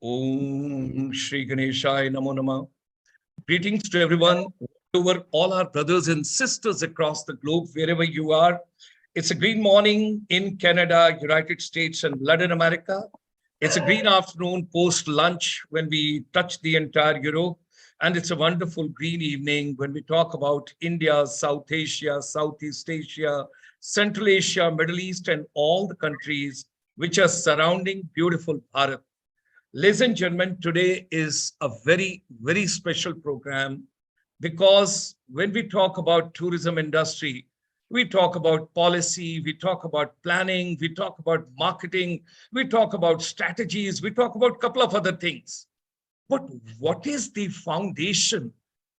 Om Shri Ganeshaya Namo Namah. Greetings to everyone, over all our brothers and sisters across the globe, wherever you are. It's a green morning in Canada, United States, and Latin America. It's a green afternoon post-lunch when we touch the entire Europe. And it's a wonderful green evening when we talk about India, South Asia, Southeast Asia, Central Asia, Middle East, and all the countries which are surrounding beautiful Bharat. Ladies and gentlemen, today is a very, very special program because when we talk about tourism industry, we talk about policy, we talk about planning, we talk about marketing, we talk about strategies, we talk about a couple of other things. But what is the foundation?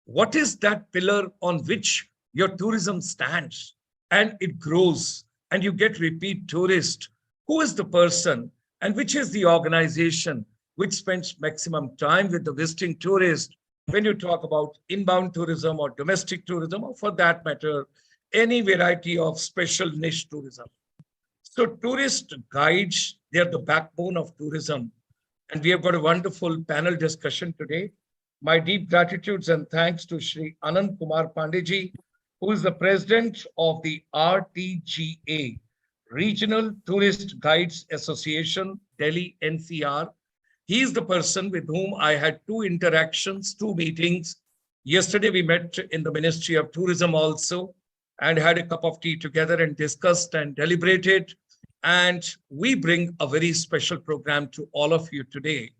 What is that pillar on which your tourism stands and it grows and you get repeat tourists? Who is the person and which is the organization which spends maximum time with the visiting tourist when you talk about inbound tourism or domestic tourism, or for that matter, any variety of special niche tourism. So tourist guides, they're the backbone of tourism. And we have got a wonderful panel discussion today. My deep gratitudes and thanks to Shri Anand Kumar Pandeji, who is the president of the RTGA, Regional Tourist Guides Association, Delhi NCR. He is the person with whom I had two interactions, two meetings. Yesterday, we met in the Ministry of Tourism also and had a cup of tea together and discussed and deliberated. And we bring a very special program to all of you today.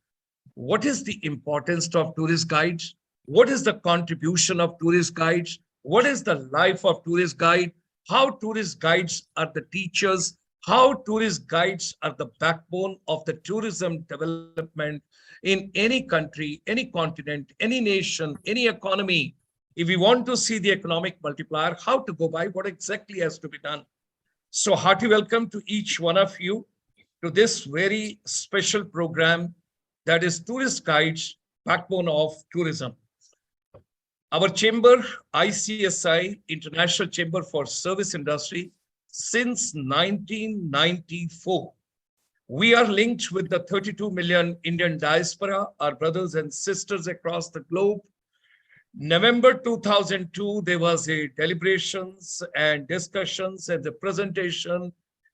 What is the importance of tourist guides? What is the contribution of tourist guides? What is the life of tourist guide? How tourist guides are the teachers? How tourist guides are the backbone of the tourism development in any country, any continent, any nation, any economy. If we want to see the economic multiplier, how to go by, what exactly has to be done. So hearty welcome to each one of you to this very special program that is Tourist Guides, Backbone of Tourism. Our chamber, ICSI, International Chamber for Service Industry, since 1994. We are linked with the 32 million Indian diaspora, our brothers and sisters across the globe. November 2002, there was a deliberations and discussions and the presentation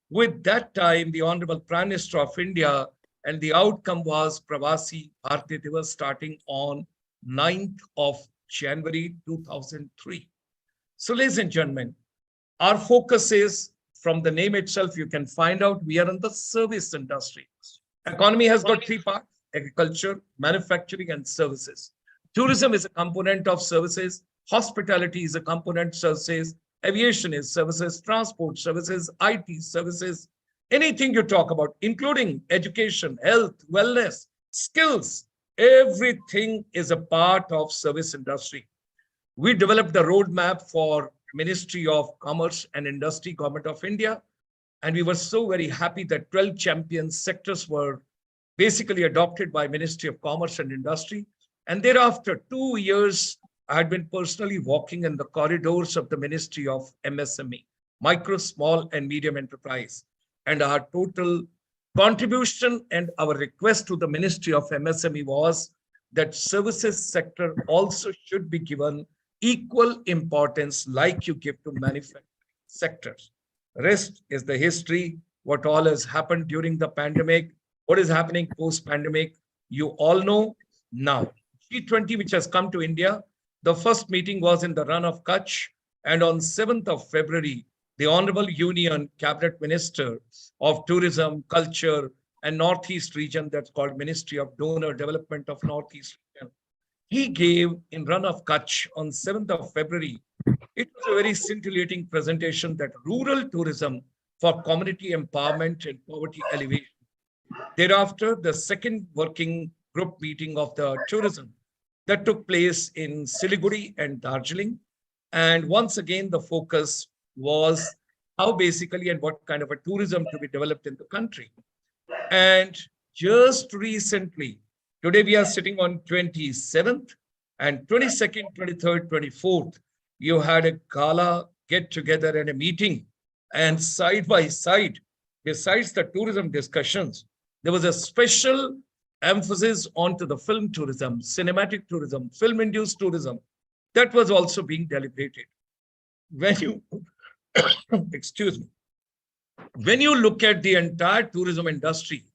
with that time the Honorable Prime Minister of India, and the outcome was Pravasi Bharatiya Divas starting on 9th of January 2003. So ladies and gentlemen, our focus is, from the name itself, you can find out we are in the service industry. Economy has got three parts: agriculture, manufacturing, and services. Tourism is a component of services. Hospitality is a component of services. Aviation is services. Transport services, IT services. Anything you talk about, including education, health, wellness, skills, everything is a part of service industry. We developed the roadmap for Ministry of Commerce and Industry, Government of India. And we were so very happy that 12 champion sectors were basically adopted by Ministry of Commerce and Industry. And thereafter, 2 years, I had been personally walking in the corridors of the Ministry of MSME, Micro, Small and Medium Enterprise. And our total contribution and our request to the Ministry of MSME was that services sector also should be given equal importance like you give to manufacturing sectors. Rest is the history, what all has happened during the pandemic, what is happening post-pandemic, you all know now. G20, which has come to India, the first meeting was in the run of Kutch, and on 7th of February, the Honorable Union Cabinet Minister of Tourism, Culture, and Northeast region, that's called Ministry of Donor Development of Northeast region, he gave in run of Kutch on 7th of February. It was a very scintillating presentation that rural tourism for community empowerment and poverty alleviation. Thereafter, the second working group meeting of the tourism that took place in Siliguri and Darjeeling. And once again, the focus was how basically and what kind of a tourism to be developed in the country. And just recently, today we are sitting on 27th and 22nd, 23rd, 24th. You had a gala get together and a meeting, and side by side, besides the tourism discussions, there was a special emphasis onto the film tourism, cinematic tourism, film-induced tourism. That was also being deliberated. When you, excuse me, when you look at the entire tourism industry,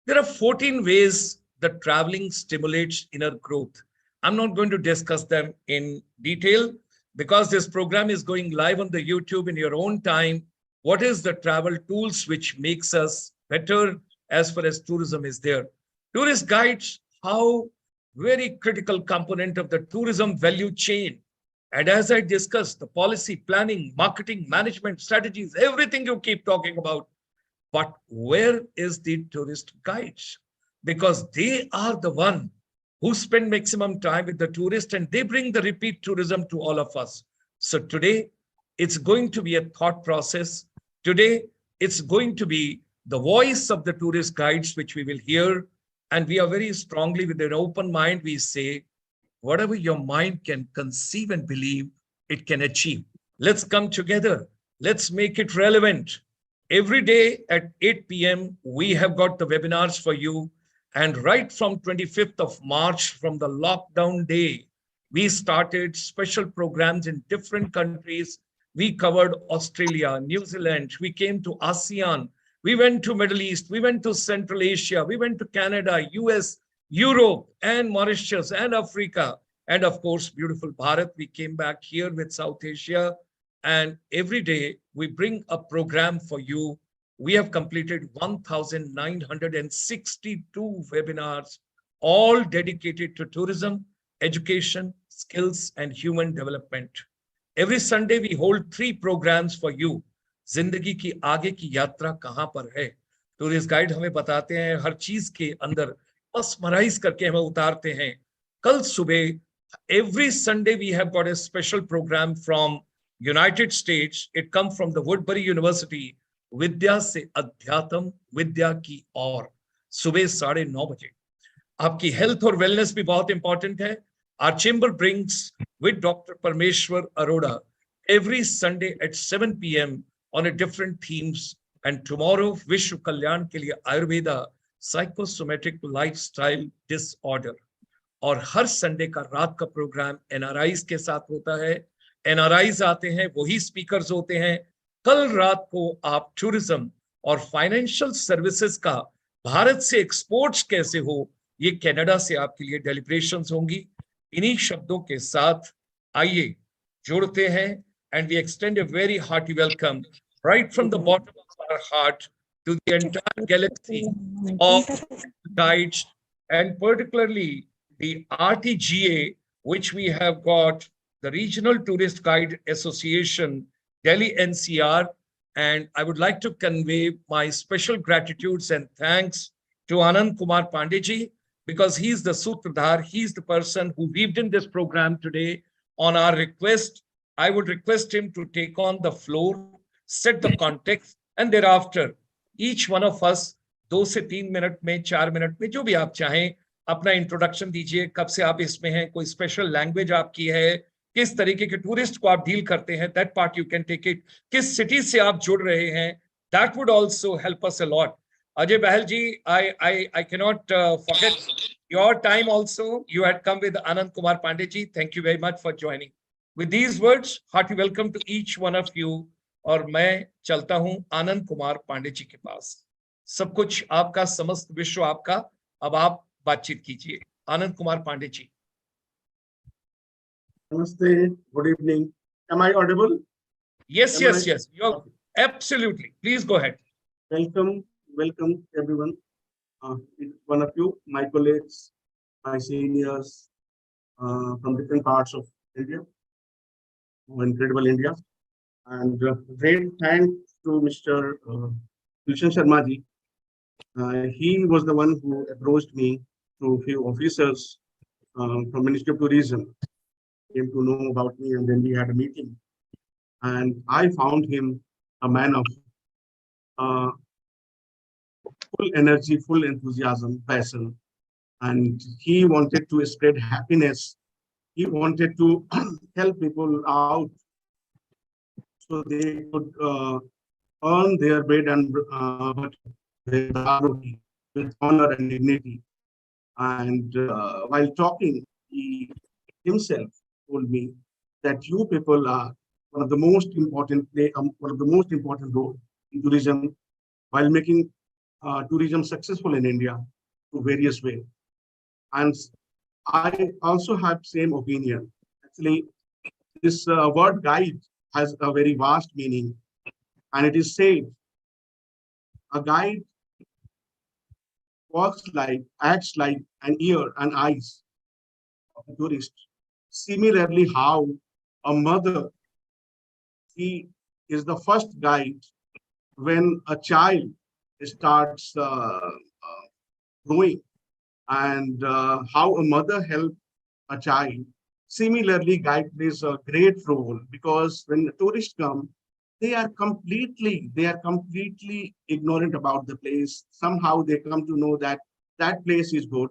there are 14 ways that traveling stimulates inner growth. I'm not going to discuss them in detail because this program is going live on the YouTube in your own time. What is the travel tools which makes us better as far as tourism is there? Tourist guides, how very critical component of the tourism value chain. And as I discussed, the policy, planning, marketing, management, strategies, everything you keep talking about. But where is the tourist guides? Because they are the one who spend maximum time with the tourist and they bring the repeat tourism to all of us. So today, it's going to be a thought process. Today, it's going to be the voice of the tourist guides, which we will hear. And we are very strongly with an open mind, we say, whatever your mind can conceive and believe, it can achieve. Let's come together. Let's make it relevant. Every day at 8 p.m., we have got the webinars for you. And right from 25th of March, from the lockdown day, we started special programs in different countries. We covered Australia, New Zealand. We came to ASEAN. We went to Middle East. We went to Central Asia. We went to Canada, US, Europe, and Mauritius, and Africa. And of course, beautiful Bharat. We came back here with South Asia. And every day we bring a program for you. We have completed 1,962 webinars, all dedicated to tourism, education, skills, and human development. Every Sunday, we hold 3 programs for you. जिंदगी की आगे की यात्रा कहां पर है? Tourist guide हमें बताते हैं, हर चीज के अंदर मस्मराइज करके हमें उतारते हैं. कल सुबह, every Sunday we have got a special program from United States. It comes from the Woodbury University. विद्या से अध्यात्म, विद्या की ओर, सुबह 9:30 बजे. आपकी हेल्थ और वेलनेस भी बहुत इंपॉर्टेंट है. Our chamber brings with Dr. Parmeshwar Arora every Sunday at 7 p.m. on a different themes. And tomorrow, Vishwa Kalyan के लिए Ayurveda, psychosomatic lifestyle disorder. और हर संडे का रात का प्रोग्राम NRIs के साथ होता है. NRIs आते हैं, वही स्पीकर्स होते हैं. कल रात को आप टूरिज्म और फाइनेंशियल सर्विसेज का भारत से एक्सपोर्ट्स कैसे हो, ये कनाडा से आपके लिए डेलिब्रेशंस होंगी. इन्हीं शब्दों के साथ आइए जोड़ते हैं. And we extend a very hearty welcome right from the bottom of our heart to the entire galaxy of guides, and particularly the RTGA, which we have got the Regional Tourist Guide Association, Delhi NCR. And I would like to convey my special gratitudes and thanks to Anand Kumar Pandeyji, because he's the Sutradhar, he's the person who weaved in this program today on our request. I would request him to take on the floor, set the context, and thereafter, each one of us 2 से 3 minute में, 4 minute में, जो भी आप चाहें, अपना introduction दीजिए. कब से आप इसमें हैं, कोई स्पेशल लैंग्वेज आपकी है, किस तरीके के टूरिस्ट को आप डील करते हैं, that part you can take it. किस सिटी से आप जुड़ रहे हैं, that would also help us a lot. Ajay Bahal ji, I cannot forget your time also. You had come with Anand Kumar Pandey ji. Thank you very much for joining. With these words, hearty welcome to each one of you. और मैं चलता हूं आनंद कुमार पांडे जी के पास. सब कुछ आपका, समस्त विश्व आपका. अब आप बातचीत कीजिए. Anand Kumar Pandey ji. Namaste. Good evening. Am I audible? Yes, yes. You're absolutely. Please go ahead. Welcome everyone. One of you, my colleagues, my seniors from different parts of India, incredible India, and great thanks to Mr. Krishan Sharma ji. He was the one who approached me to a few officers from Ministry of Tourism, came to know about me, and then we had a meeting. And I found him a man of full energy, full enthusiasm, passion, and he wanted to spread happiness. He wanted to help people out so they could earn their bread and butter with honor and dignity. And while talking, he himself told me that you people are one of the most important role in tourism while making tourism successful in India to various ways. And I also have same opinion. Actually, this word guide has a very vast meaning, and it is said a guide acts like an ear and eyes of a tourist. Similarly, how a mother, she is the first guide when a child starts growing, and how a mother helps a child. Similarly, guide plays a great role because when the tourists come, they are completely ignorant about the place. Somehow they come to know that that place is good,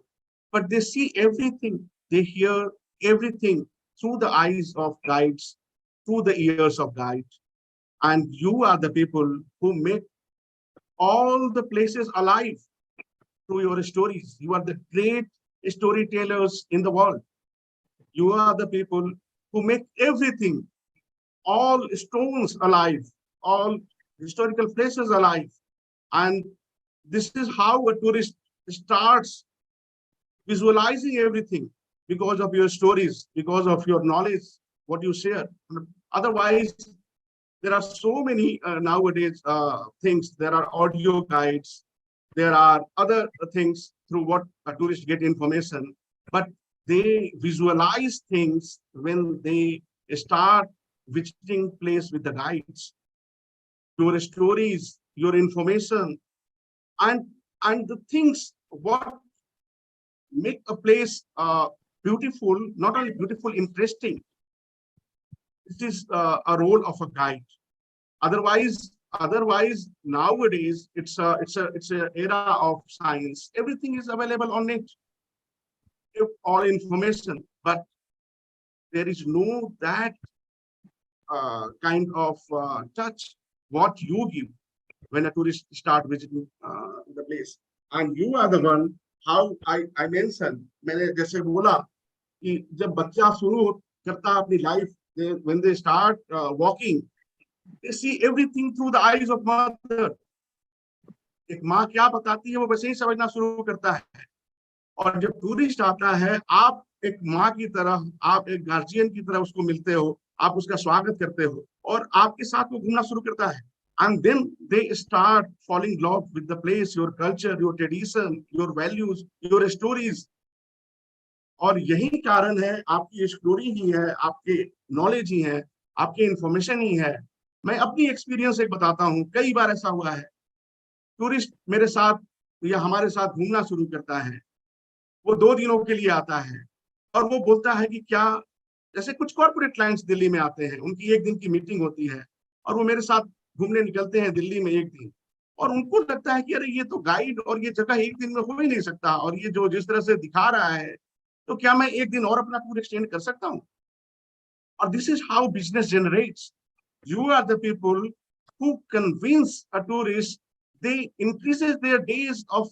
but they see everything, they hear everything through the eyes of guides, through the ears of guides. And you are the people who make all the places alive through your stories. You are the great storytellers in the world. You are the people who make everything, all stones alive, all historical places alive. And this is how a tourist starts visualizing everything because of your stories, because of your knowledge, what you share. Otherwise, there are so many nowadays things. There are audio guides, there are other things through what a tourist get information, but they visualize things when they start visiting place with the guides. Your stories, your information, and the things what make a place beautiful, not only beautiful, interesting. It is a role of a guide. Otherwise, nowadays it's a era of science. Everything is available on it, all information, but there is no that kind of touch what you give when a tourist start visiting the place. And you are the one, how I mentioned, मैंने जैसे बोला कि जब बच्चा शुरू करता अपनी life, when they start walking, they see everything through the eyes of mother. एक माँ क्या बताती है वो वैसे ही समझना शुरू करता है. और जब टूरिस्ट आता है, आप एक माँ की तरह, आप एक गार्जियन की तरह उसको मिलते हो, आप उसका स्वागत करते हो और आपके साथ वो घूमना शुरू करता है. And then they start falling in love with the place, your culture, your tradition, your values, your stories. और यही कारण है, आपकी स्टोरी ही है, आपके नॉलेज ही है, आपके इंफॉर्मेशन ही है. मैं अपनी एक्सपीरियंस एक बताता हूँ. कई बार ऐसा हुआ है, टूरिस्ट मेरे साथ या हमारे साथ घूमना शुरू करता है. वो 2 दिनों के लिए आता है और वो बोलता है कि क्या, जैसे कुछ कॉर्पोरेट क्लाइंट्स दिल्ली में आते हैं, उनकी 1 दिन की मीटिंग होती है और वो मेरे साथ घूमने निकलते हैं दिल्ली में 1 दिन, और उनको लगता है कि अरे ये तो गाइड और ये जगह 1 दिन में हो ही नहीं सकता, और ये जो जिस तरह से दिखा रहा है, तो क्या मैं 1 दिन और अपना टूर एक्सटेंड कर सकता हूँ. और this is how business generates. You are the people who convince a tourist. They increases their days of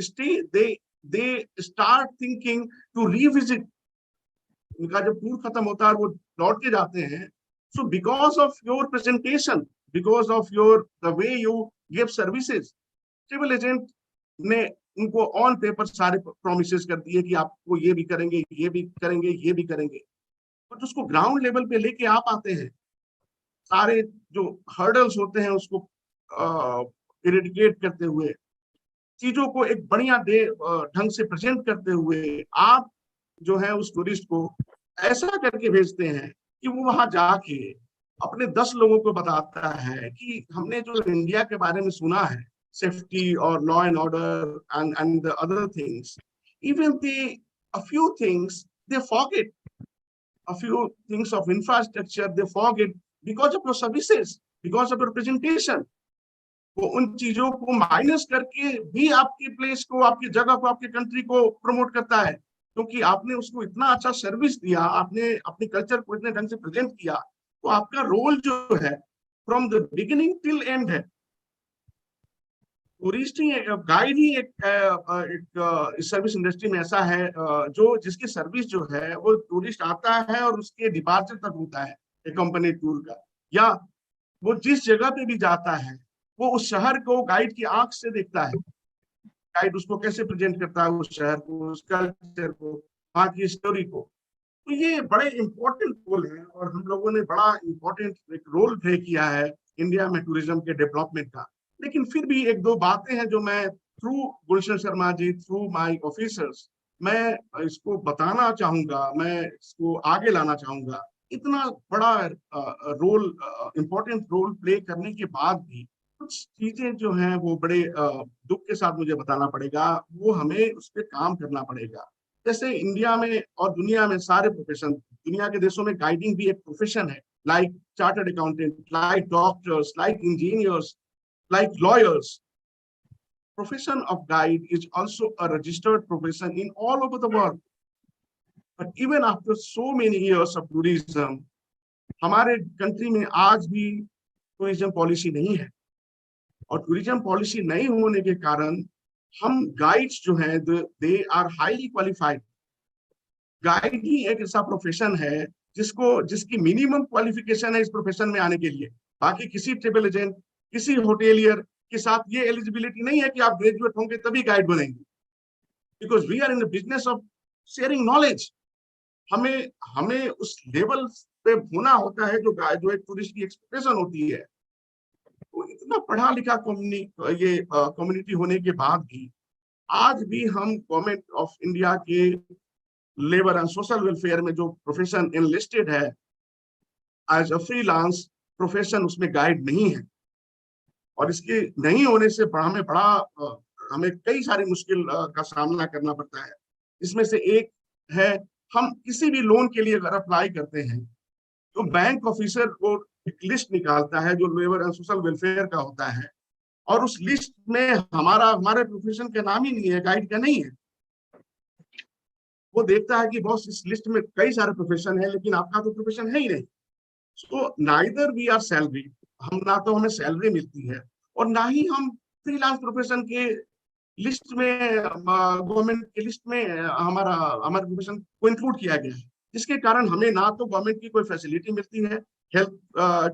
stay. They start thinking to revisit. उनका जब टूर खत्म होता है वो लौट के जाते हैं. So because of your presentation, because of the way you give services, travel agent ने उनको ऑन पेपर सारे प्रोमिसेस कर दिए कि आपको ये भी करेंगे, ये भी करेंगे, ये भी करेंगे. बट उसको ग्राउंड लेवल पे लेके आप आते हैं, सारे जो हर्डल्स होते हैं उसको इरेडिकेट करते हुए, चीजों को एक बढ़िया ढंग से प्रेजेंट करते हुए, आप जो है उस टूरिस्ट को ऐसा करके भेजते हैं कि वो वहां जाके अपने 10 लोगों को बताता है कि हमने जो इंडिया के बारे में सुना है, सेफ्टी और law and order and the other things, even a few things they forget, a few things of infrastructure they forget because of your services, because of your presentation. वो उन चीजों को माइनस करके भी आपकी प्लेस को, आपकी जगह को, आपकी कंट्री को प्रमोट करता है, क्योंकि आपने उसको इतना अच्छा सर्विस दिया, आपने अपने कल्चर को इतने ढंग से प्रेजेंट किया. तो आपका रोल जो है from the beginning till and है. टूरिस्ट ही गाइड ही एक सर्विस इंडस्ट्री में ऐसा है जो जिसकी सर्विस जो है वो टूरिस्ट आता है और उसके डिपार्चर तक होता है एक कंपनी टूर का, या वो जिस जगह पे भी जाता है वो उस शहर को गाइड की आंख से देखता है। गाइड उसको कैसे प्रेजेंट करता है, उस शहर को, उस कल्चर को, वहाँ की स्टोरी को। तो ये बड़े इंपॉर्टेंट रोल है और हम लोगों ने बड़ा इंपॉर्टेंट एक रोल प्ले किया है इंडिया में टूरिज्म के डेवलपमेंट का। लेकिन फिर भी एक दो बातें हैं जो मैं through Gulshan Sharma ji, through my officers, मैं इसको बताना चाहूंगा, मैं इसको आगे लाना चाहूंगा। इतना बड़ा रोल, इंपॉर्टेंट रोल प्ले करने के बाद भी कुछ चीजें जो हैं वो बड़े दुख के साथ मुझे बताना पड़ेगा, वो हमें उस पर काम करना पड़ेगा। जैसे इंडिया में और दुनिया में सारे प्रोफेशन, दुनिया के देशों में गाइडिंग भी एक प्रोफेशन है, like chartered accountant, like doctors, like engineers, like lawyers. Profession of guide is also a registered profession in all over the world. But even after so many years of tourism, हमारे country में आज भी tourism policy नहीं है। और tourism policy नहीं होने के कारण हम गाइड्स जो हैं they are highly qualified. Guide ही एक ऐसा प्रोफेशन है जिसकी मिनिमम क्वालिफिकेशन है इस प्रोफेशन में आने के लिए। बाकी किसी ट्रेवल एजेंट, किसी होटेलियर के साथ ये एलिजिबिलिटी नहीं है कि आप ग्रेजुएट होंगे तभी गाइड बनेंगे, because we are in the business of sharing knowledge. हमें हमें उस लेवल पे होना होता है जो एक टूरिस्ट की एक्सपेक्टेशन होती है। तो इतना पढ़ा लिखा कम्युनिटी होने के बाद भी आज भी हम गवर्नमेंट ऑफ इंडिया के लेबर एंड सोशल वेलफेयर में जो प्रोफेशन एनलिस्टेड है एज अ फ्रीलांस प्रोफेशन, उसमें गाइड नहीं है। और इसके नहीं होने से हमें कई सारी मुश्किल का सामना करना पड़ता है। इसमें से एक है, हम किसी भी लोन के लिए अगर अप्लाई करते हैं तो बैंक ऑफिसर वो एक लिस्ट निकालता है जो लेबर एंड सोशल वेलफेयर का होता है, और उस लिस्ट में हमारे प्रोफेशन का नाम ही नहीं है, गाइड का नहीं है। वो देखता है कि बॉस इस लिस्ट में कई सारे प्रोफेशन है लेकिन आपका तो प्रोफेशन है ही नहीं। So neither we are salary, हम ना तो हमें सैलरी मिलती है और ना ही हम फ्रीलांस प्रोफेशन के लिस्ट में, गवर्नमेंट के लिस्ट में हमारे प्रोफेशन को इंक्लूड किया गया है, जिसके कारण हमें ना तो गवर्नमेंट की कोई फैसिलिटी मिलती है, हेल्थ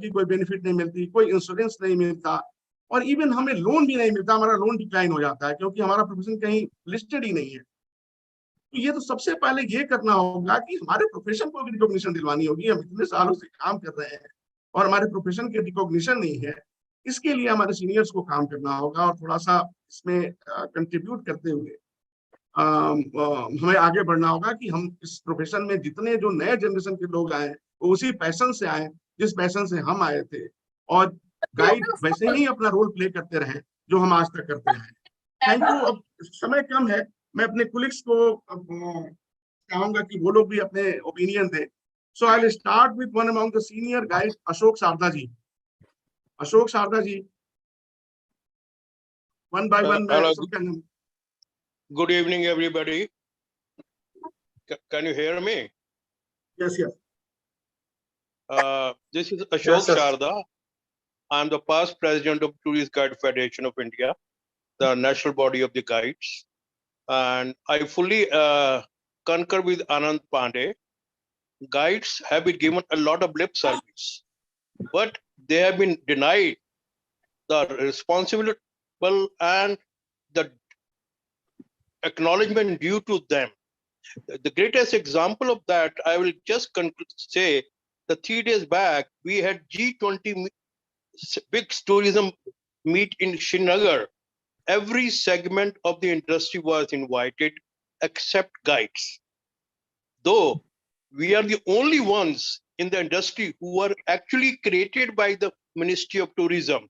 की कोई बेनिफिट नहीं मिलती, कोई इंश्योरेंस नहीं मिलता, और इवन हमें लोन भी नहीं मिलता। हमारा लोन डिक्लाइन हो जाता है क्योंकि हमारा प्रोफेशन कहीं लिस्टेड ही नहीं है। तो ये तो सबसे पहले ये करना होगा कि हमारे प्रोफेशन को भी रिकॉग्निशन दिलवानी होगी। हम इतने सालों से काम कर रहे हैं और हमारे प्रोफेशन की रिकॉग्निशन नहीं है। इसके लिए हमारे सीनियर्स को काम करना होगा और थोड़ा सा इसमें कंट्रीब्यूट करते हुए हमें आगे बढ़ना होगा कि हम इस प्रोफेशन में जितने जो नए जनरेशन के लोग आए वो उसी पैशन से आए जिस पैशन से हम आए थे, और गाइड वैसे ही अपना रोल प्ले करते रहे जो हम आज तक करते रहे। Thank you. अब समय कम है, मैं अपने कुलिग्स को चाहूंगा कि वो लोग भी अपने ओपिनियन दें। So I will start with one among the senior guide, Ashok Sharda ji. Ashok Sharda ji, one by one मैं सबका नाम। Good evening, everybody. Can you hear me? Yes, yes. This is Ashok Sharda. I'm the past president of Tourist Guide Federation of India, the national body of the guides. And I fully concur with Anand Pandey. Guides have been given a lot of lip service, but they have been denied the responsibility and the acknowledgement due to them. The greatest example of that, I will just say, that 3 days back, we had G20 big tourism meet in Srinagar. Every segment of the industry was invited except guides. Though we are the only ones in the industry who were actually created by the Ministry of Tourism.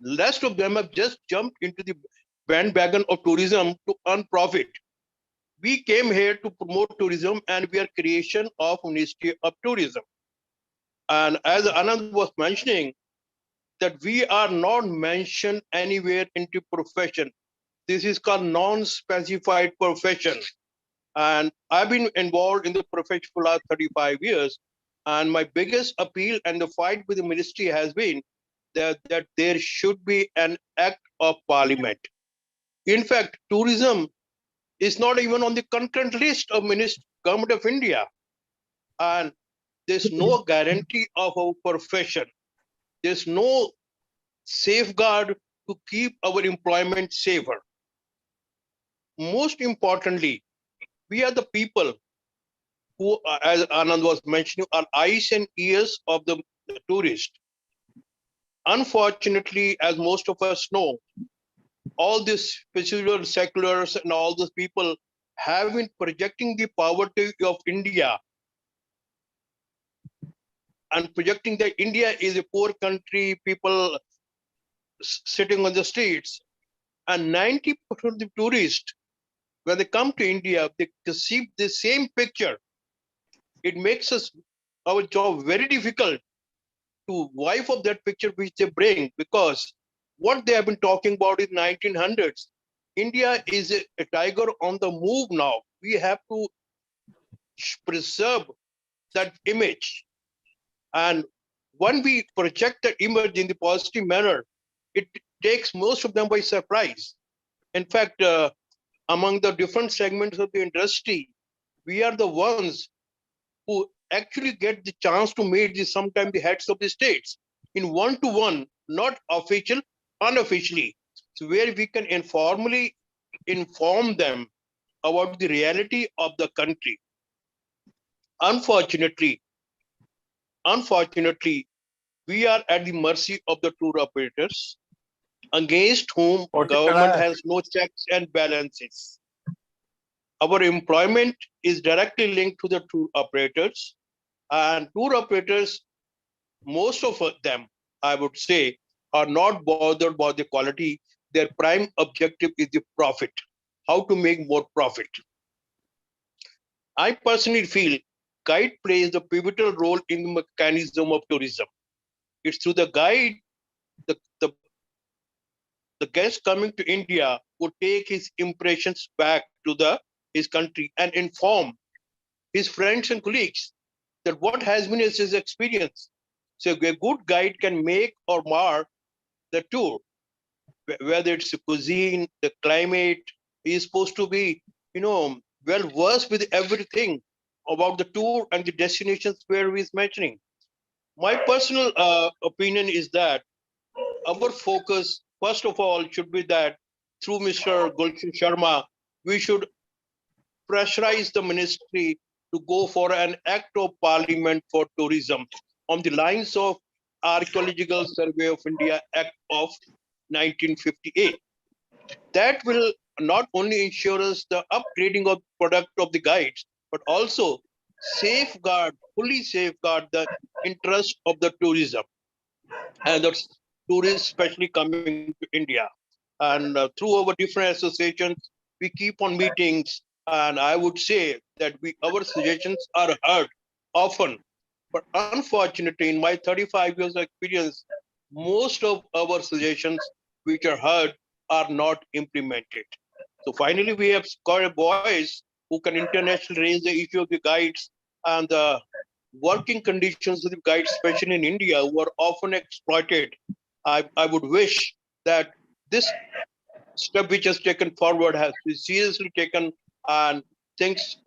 The rest of them have just jumped into the bandwagon of tourism to earn profit. We came here to promote tourism and we are creation of Ministry of Tourism. And as Anand was mentioning, that we are not mentioned anywhere into profession. This is called non-specified profession. And I've been involved in the profession for the last 35 years. And my biggest appeal and the fight with the ministry has been that there should be an act of parliament. In fact, tourism is not even on the concurrent list of Government of India. And there's no guarantee of our profession. There's no safeguard to keep our employment safer. Most importantly, we are the people who, as Anand was mentioning, are eyes and ears of the tourist. Unfortunately, as most of us know, all these seculars and all those people have been projecting the poverty of India and projecting that India is a poor country, people sitting on the streets. And 90% of the tourists, when they come to India, they perceive the same picture. It makes our job very difficult to wipe up that picture which they bring, because what they have been talking about in 1900s, India is a tiger on the move now. We have to preserve that image. And when we project that image in the positive manner, it takes most of them by surprise. In fact, among the different segments of the industry, we are the ones who actually get the chance to meet sometimes the heads of the states in one-to-one, not official, unofficially, so where we can informally inform them about the reality of the country. Unfortunately, we are at the mercy of the tour operators, against whom government has no checks and balances. Our employment is directly linked to the tour operators, and tour operators, most of them, I would say, are not bothered about the quality. Their prime objective is the profit, how to make more profit. I personally feel guide plays a pivotal role in the mechanism of tourism. It's through the guide, the guest coming to India would take his impressions back to his country and inform his friends and colleagues that what has been his experience. So a good guide can make or mar the tour, whether it's the cuisine, the climate. He is supposed to be, well versed with everything about the tour and the destinations where he is mentioning. My personal opinion is that our focus, first of all, should be that through Mr. Gulshan Sharma, we should pressurize the ministry to go for an act of parliament for tourism on the lines of Archaeological Survey of India Act of 1958. That will not only ensure us the upgrading of product of the guides, but also fully safeguard the interest of the tourism and the tourists, especially coming to India. And through our different associations, we keep on meetings, and I would say that our suggestions are heard often. But unfortunately, in my 35 years of experience, most of our suggestions which are heard are not implemented. So finally, we have got a voice who can internationally raise the issue of the guides and the working conditions of the guides, especially in India, who are often exploited. I would wish that this step which has taken forward has been seriously taken, and things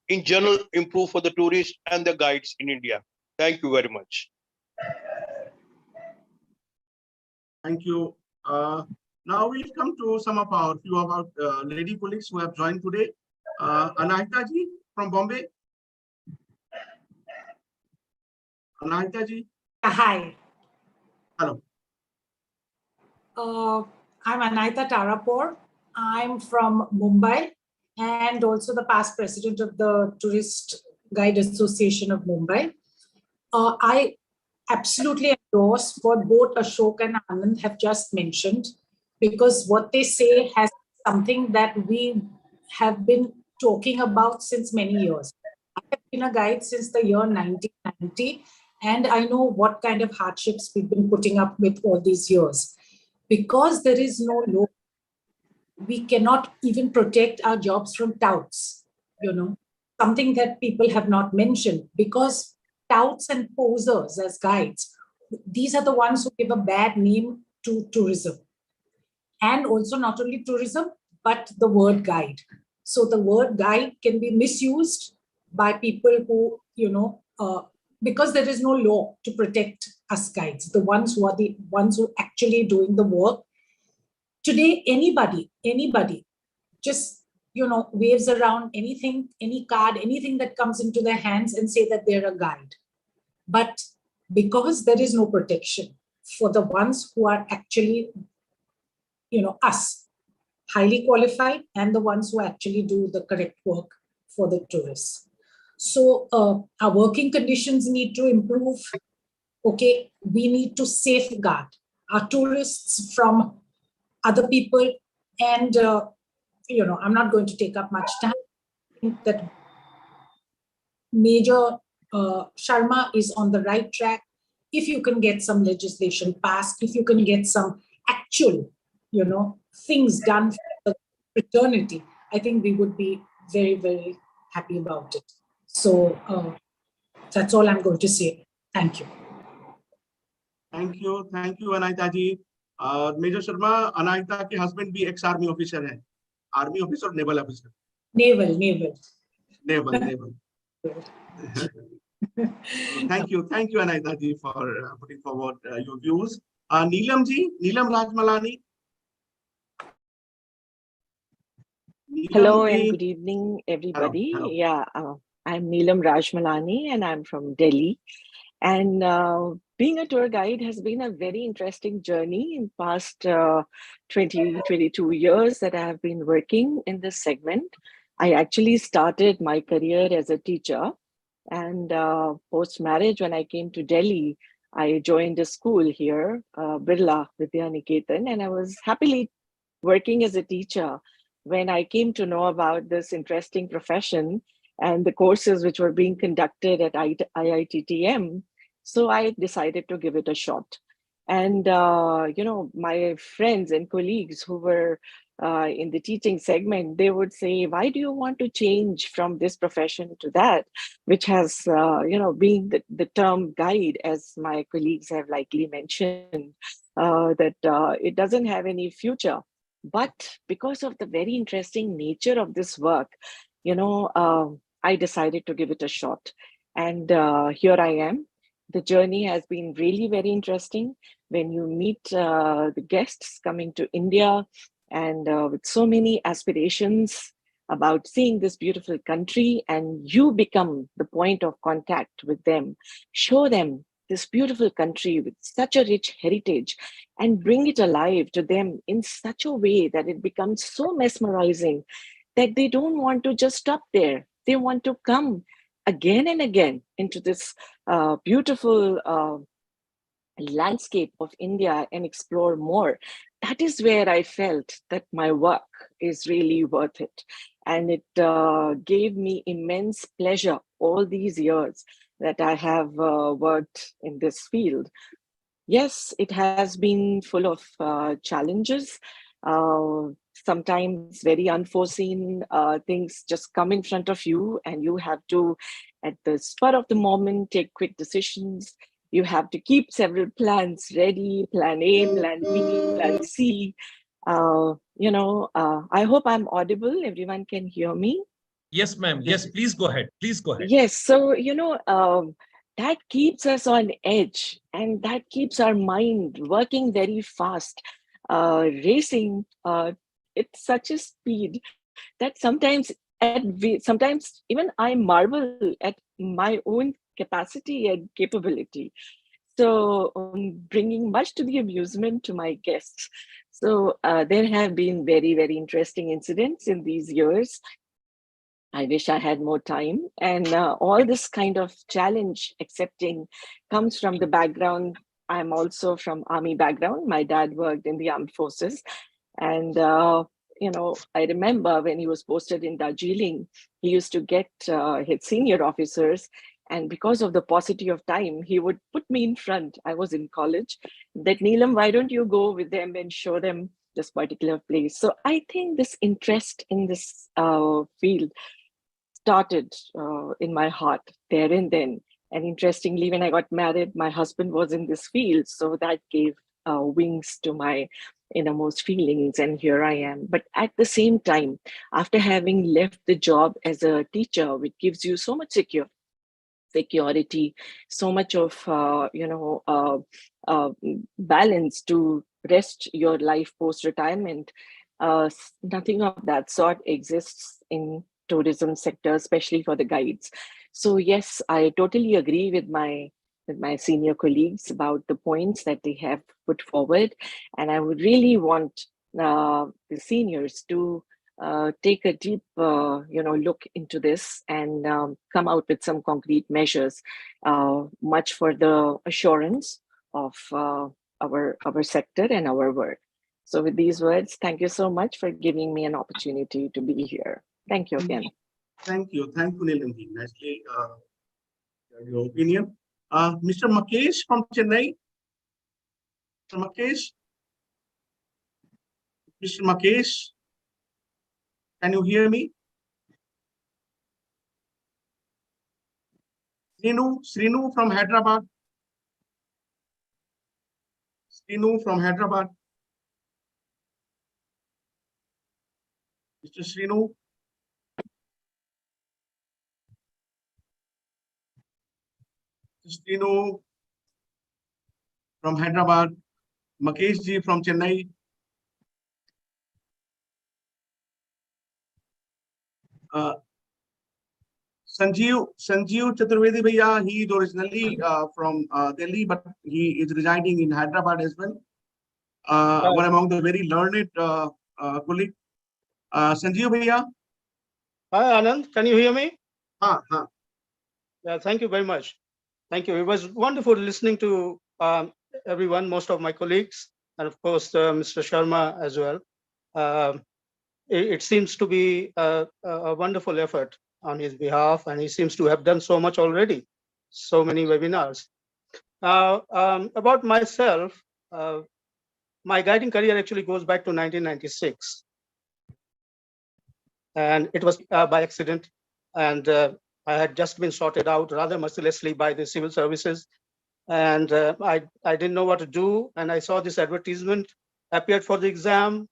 in general improve for the tourists and the guides in India. Thank you very much. Thank you. Now we'll come to few of our lady colleagues who have joined today. Anahita ji from Bombay. Anahita ji. Hi. Hello. I'm Anahita Tarapur. I'm from Mumbai and also the past president of the Tourist Guide Association of Mumbai. I absolutely endorse what both Ashok and Anand have just mentioned, because what they say has something that we have been talking about since many years. I have been a guide since the year 1990, and I know what kind of hardships we've been putting up with all these years. Because there is no law, we cannot even protect our jobs from touts, something that people have not mentioned, because touts and posers as guides these are the ones who give a bad name to tourism. And also not only tourism, but the word guide. So the word guide can be misused by people who, because there is no law to protect us guides, the ones who are the ones who actually doing the work. Today, anybody just, waves around anything, any card, anything that comes into their hands and say that they're a guide. But because there is no protection for the ones who are actually, us, highly qualified, and the ones who actually do the correct work for the tourists. So our working conditions need to improve. Okay, we need to safeguard our tourists from other people. And, I'm not going to take up much time. I think that Major Sharma is on the right track. If you can get some legislation passed, if you can get some actual, things done for the fraternity, I think we would be very, very happy about it. So that's all I'm going to say. Thank you. Thank you, Anahita ji. Major Sharma, Anahita के husband भी ex-army officer है. Army officer or naval officer? Naval. Thank you, Anahita ji, for putting forward your views. Neelam ji, Neelam Rajmalani. Hello and good evening, everybody. Hello. Yeah, I'm Neelam Rajmalani and I'm from Delhi. And being a tour guide has been a very interesting journey in past 22 years that I have been working in this segment. I actually started my career as a teacher, and post-marriage, when I came to Delhi, I joined a school here, Birla Vidyaniketan, and I was happily working as a teacher when I came to know about this interesting profession and the courses which were being conducted at IITTM. So I decided to give it a shot. And, my friends and colleagues who were in the teaching segment, they would say, why do you want to change from this profession to that, which has, being the term guide, as my colleagues have likely mentioned, that it doesn't have any future. But because of the very interesting nature of this work, I decided to give it a shot. And here I am. The journey has been really very interesting. When you meet the guests coming to India and with so many aspirations about seeing this beautiful country, and you become the point of contact with them, show them this beautiful country with such a rich heritage and bring it alive to them in such a way that it becomes so mesmerizing that they don't want to just stop there. They want to come again and again into this beautiful landscape of India and explore more. That is where I felt that my work is really worth it. And it gave me immense pleasure all these years that I have worked in this field. Yes, it has been full of challenges. Sometimes very unforeseen things just come in front of you, and you have to, at the spur of the moment, take quick decisions. You have to keep several plans ready, plan A, plan B, plan C. I hope I'm audible. Everyone can hear me. Yes, ma'am. Yes, please go ahead. Yes, so, that keeps us on edge, and that keeps our mind working very fast, racing at such a speed that sometimes even I marvel at my own capacity and capability. So bringing much to the amusement to my guests. So there have been very, very interesting incidents in these years. I wish I had more time. And all this kind of challenge accepting comes from the background. I'm also from Army background. My dad worked in the armed forces. And, I remember when he was posted in Darjeeling, he used to get his senior officers. And because of the paucity of time, he would put me in front. I was in college. That, Neelam, why don't you go with them and show them this particular place? So I think this interest in this field started in my heart there and then. And interestingly, when I got married, my husband was in this field. So that gave wings to my innermost feelings. And here I am. But at the same time, after having left the job as a teacher, which gives you so much security, so much of balance to rest your life post retirement, nothing of that sort exists in tourism sector, especially for the guides. So yes, I totally agree with my senior colleagues about the points that they have put forward, and I would really want the seniors to take a deep look into this and come out with some concrete measures, much for the assurance of our sector and our work. So with these words, thank you so much for giving me an opportunity to be here. Thank you again. Thank you, Neelamji. Nicely your opinion. Mr. Makesh from Chennai. Mr. Makesh, can you hear me? Srinu from Hyderabad. Srinu from Hyderabad. Mr. Srinu. Srinu from Hyderabad. Makesh ji from Chennai. Sanjeev Chaturvedi Bhaiya, he is originally from Delhi, but he is residing in Hyderabad as well. One among the very learned colleague. Sanjeev Bhaiya. Hi, Anand. Can you hear me? Haan. Yeah, thank you very much. Thank you. It was wonderful listening to everyone, most of my colleagues, and of course, Mr. Sharma as well. It seems to be a wonderful effort on his behalf, and he seems to have done so much already, so many webinars. About myself, my guiding career actually goes back to 1996. And it was by accident. And I had just been sorted out rather mercilessly by the civil services. And I didn't know what to do. And I saw this advertisement, appeared for the exam,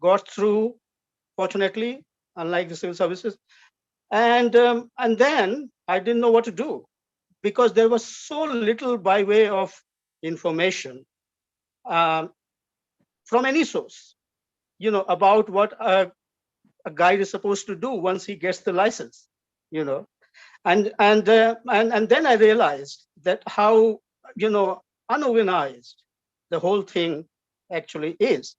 got through, fortunately, unlike the civil services. And then I didn't know what to do because there was so little by way of information from any source, about what a guide is supposed to do once he gets the license, and then I realized that how unorganized the whole thing actually is.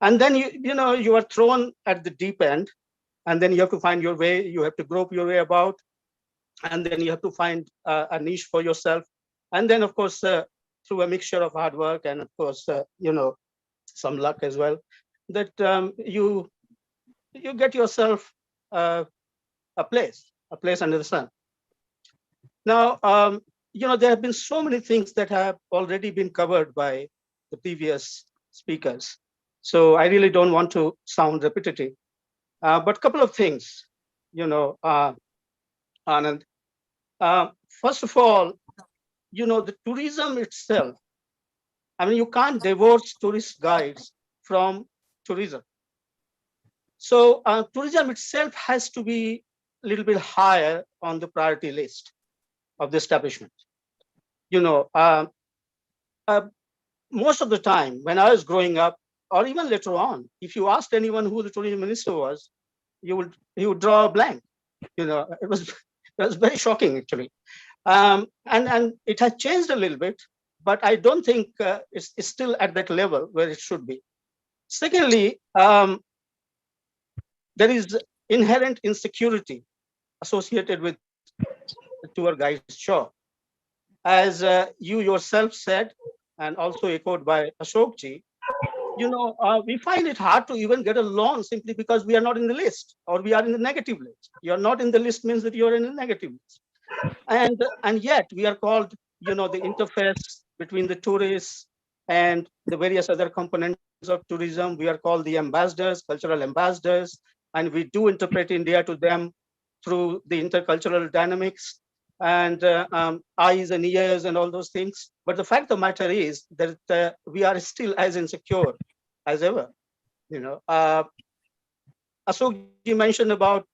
And then you are thrown at the deep end, and then you have to find your way. You have to grope your way about, and then you have to find a niche for yourself. And then, of course, through a mixture of hard work and, of course, some luck as well, that you get yourself a place under the sun. Now, there have been so many things that have already been covered by the previous speakers. So I really don't want to sound repetitive, but a couple of things, Anand. First of all, the tourism itself, I mean, you can't divorce tourist guides from tourism. So tourism itself has to be a little bit higher on the priority list of the establishment. Most of the time when I was growing up, or even later on, if you asked anyone who the tourism minister was, he would draw a blank. It was very shocking actually. And it has changed a little bit, but I don't think it's still at that level where it should be. Secondly, there is inherent insecurity associated with the tour guide's job. As you yourself said, and also echoed by Ashokji, we find it hard to even get a loan simply because we are not in the list, or we are in the negative list. You're not in the list means that you're in the negative list. And yet we are called, the interface between the tourists and the various other components of tourism. We are called the ambassadors, cultural ambassadors, and we do interpret India to them through the intercultural dynamics. and eyes and ears and all those things. But the fact of the matter is that we are still as insecure as ever. Ashok, you mentioned about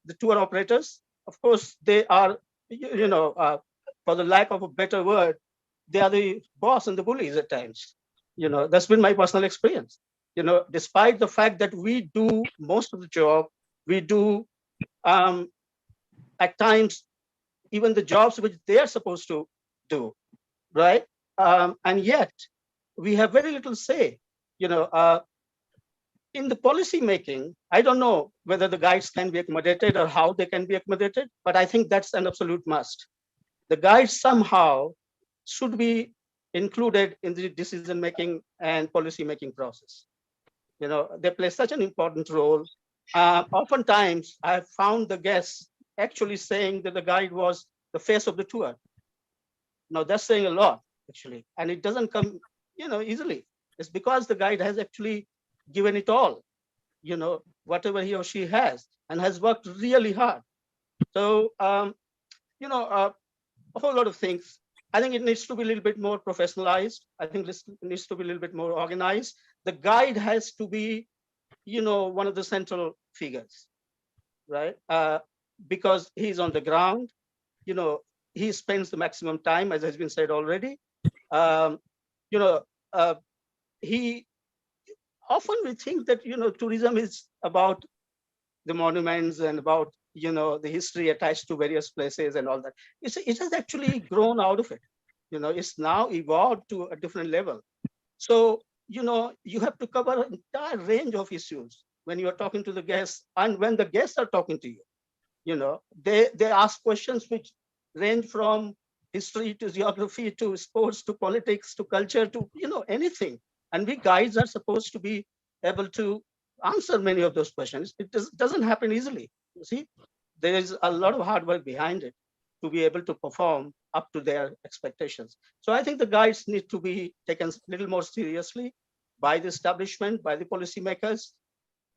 the tour operators. Of course, they are, for the lack of a better word, they are the boss and the bullies at times. That's been my personal experience. Despite the fact that we do most of the job, we do at times even the jobs which they are supposed to do, right? And yet we have very little say. In the policy making, I don't know whether the guides can be accommodated or how they can be accommodated, but I think that's an absolute must. The guides somehow should be included in the decision making and policy making process. They play such an important role. Oftentimes, I found the guests actually saying that the guide was the face of the tour. Now that's saying a lot, actually, and it doesn't come, easily. It's because the guide has actually given it all, whatever he or she has, and has worked really hard. So, a whole lot of things. I think it needs to be a little bit more professionalized. I think this needs to be a little bit more organized. The guide has to be, one of the central figures, right? Because he's on the ground, he spends the maximum time, as has been said already. He often we think that, tourism is about the monuments and about, the history attached to various places and all that. It has actually grown out of it. It's now evolved to a different level. So, you have to cover an entire range of issues when you are talking to the guests, and when the guests are talking to you. They ask questions which range from history to geography to sports to politics to culture to, anything. And we guides are supposed to be able to answer many of those questions. It doesn't happen easily. You see, there is a lot of hard work behind it to be able to perform up to their expectations. So I think the guides need to be taken a little more seriously by the establishment, by the policymakers,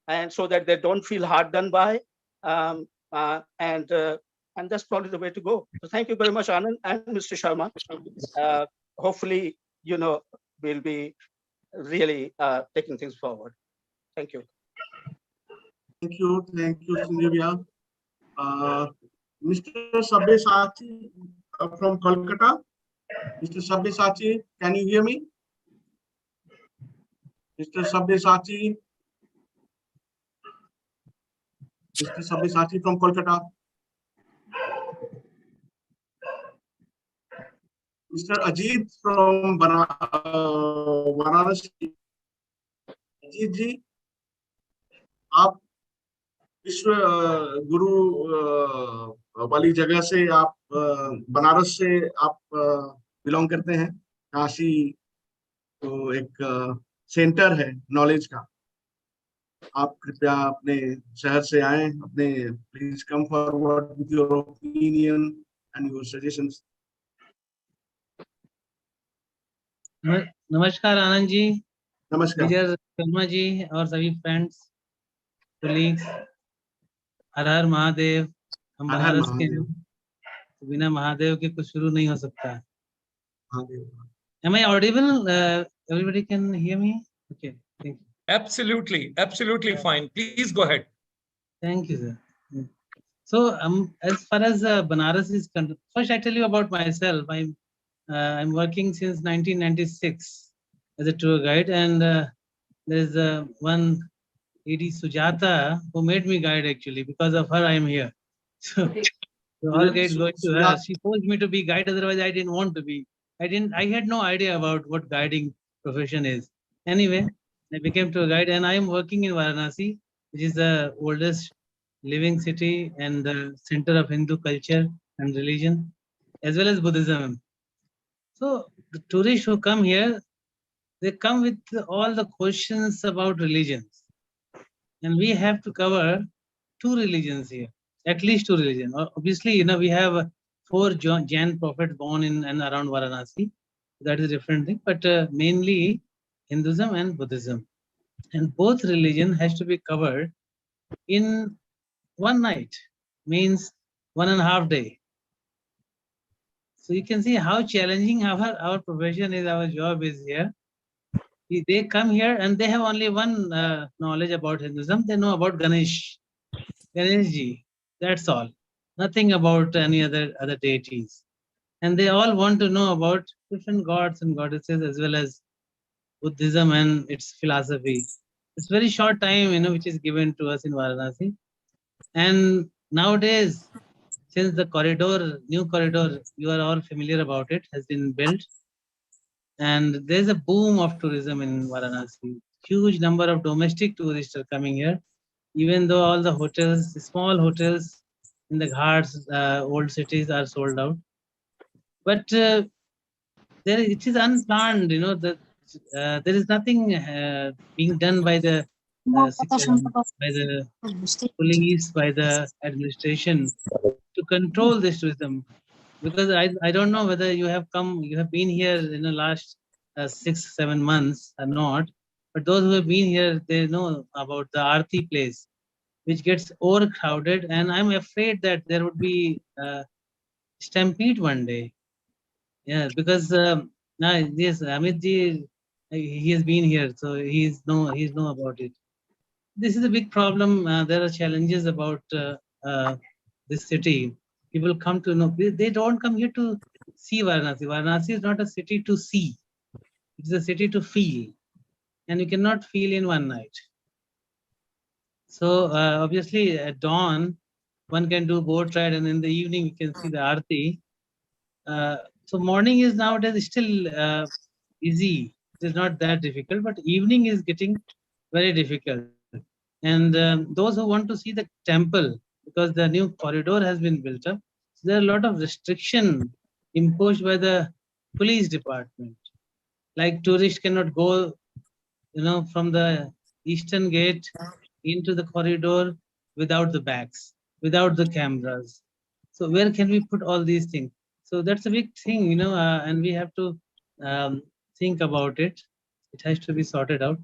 and so that they don't feel hard done by. And that's probably the way to go. So thank you very much, Anand and Mr. Sharma. Hopefully, we'll be really taking things forward. Thank you. Thank you, Sanjivya. Mr. Sabyasachi from Kolkata. Mr. Sabyasachi, can you hear me? Mr. Sabyasachi. Mr. Sabyasachi from Kolkata. Mr. Ajit from Varanasi. Ajit ji, आप विश्व गुरु वाली जगह से आप बनारस से आप belong करते हैं। काशी तो एक सेंटर है नॉलेज का। आप कृपया अपने शहर से आए, अपने please come forward with your opinion and your suggestions. नमस्कार आनंद जी, नमस्कार विजय शर्मा जी और सभी फ्रेंड्स, कोलीग्स। हर हर महादेव। हम बनारस के हैं, तो बिना महादेव के कुछ शुरू नहीं हो सकता। Am I audible? Everybody can hear me? Okay, thank you. Absolutely fine. Please go ahead. Thank you, sir. So, as far as Banaras is concerned, first I tell you about myself. I'm working since 1996 as a tour guide, and there's one lady, Sujata, who made me guide actually. Because of her, I am here. So all guides going to her. She forced me to be guide, otherwise I didn't want to be. I had no idea about what guiding profession is. Anyway, I became tour guide, and I am working in Varanasi, which is the oldest living city and the center of Hindu culture and religion, as well as Buddhism. So the tourists who come here, they come with all the questions about religions. And we have to cover 2 religions here, at least 2 religions. Obviously, we have 4 Jain prophets born in and around Varanasi. That is a different thing, but mainly Hinduism and Buddhism. And both religion has to be covered in one night, means 1.5 days. So you can see how challenging our profession is, our job is here. They come here and they have only one knowledge about Hinduism. They know about Ganesh Ji. That's all. Nothing about any other deities. And they all want to know about different gods and goddesses as well as Buddhism and its philosophy. It's very short time, which is given to us in Varanasi. And nowadays, since the new corridor, you are all familiar about it, has been built. And there's a boom of tourism in Varanasi. Huge number of domestic tourists are coming here, even though all the hotels, small hotels in the ghats, old cities are sold out. But it is unplanned, there is nothing being done by the police, by the administration to control this tourism. Because I don't know whether you have been here in the last 6-7 months or not, but those who have been here, they know about the Aarti place, which gets overcrowded, and I'm afraid that there would be stampede one day. Yeah, because now yes, Amit ji, he has been here, so he's know about it. This is a big problem. There are challenges about this city. People come to know. They don't come here to see Varanasi. Varanasi is not a city to see. It's a city to feel, and you cannot feel in one night. So obviously at dawn, one can do boat ride, and in the evening you can see the Aarti. So morning is nowadays still easy. It is not that difficult, but evening is getting very difficult. And those who want to see the temple, because the new corridor has been built up, so there are a lot of restriction imposed by the police department. Like tourists cannot go, from the eastern gate into the corridor without the bags, without the cameras. So where can we put all these things? So that's a big thing, and we have to think about it. It has to be sorted out.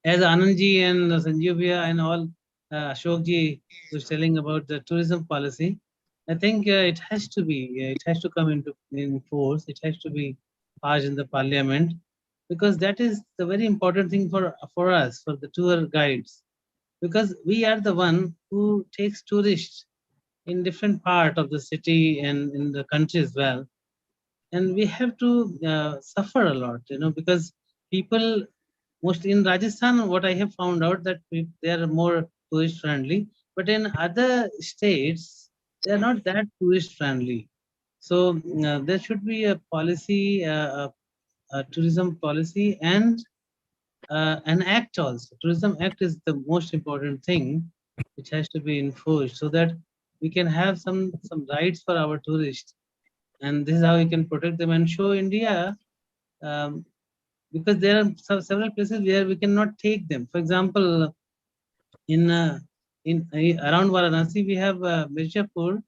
As Anandji and Sanjeevya and all, Ashokji was telling about the tourism policy, I think it has to come in force. It has to be passed in the parliament, because that is the very important thing for us, for the tour guides, because we are the one who takes tourists in different part of the city and in the country as well. And we have to suffer a lot, because people, mostly in Rajasthan, what I have found out that they are more tourist friendly, but in other states, they are not that tourist friendly. So there should be a policy, a tourism policy, and an act also. Tourism Act is the most important thing, which has to be enforced so that we can have some rights for our tourists, and this is how we can protect them and show India. Because there are several places where we cannot take them. For example, in around Varanasi, we have Mirzapur,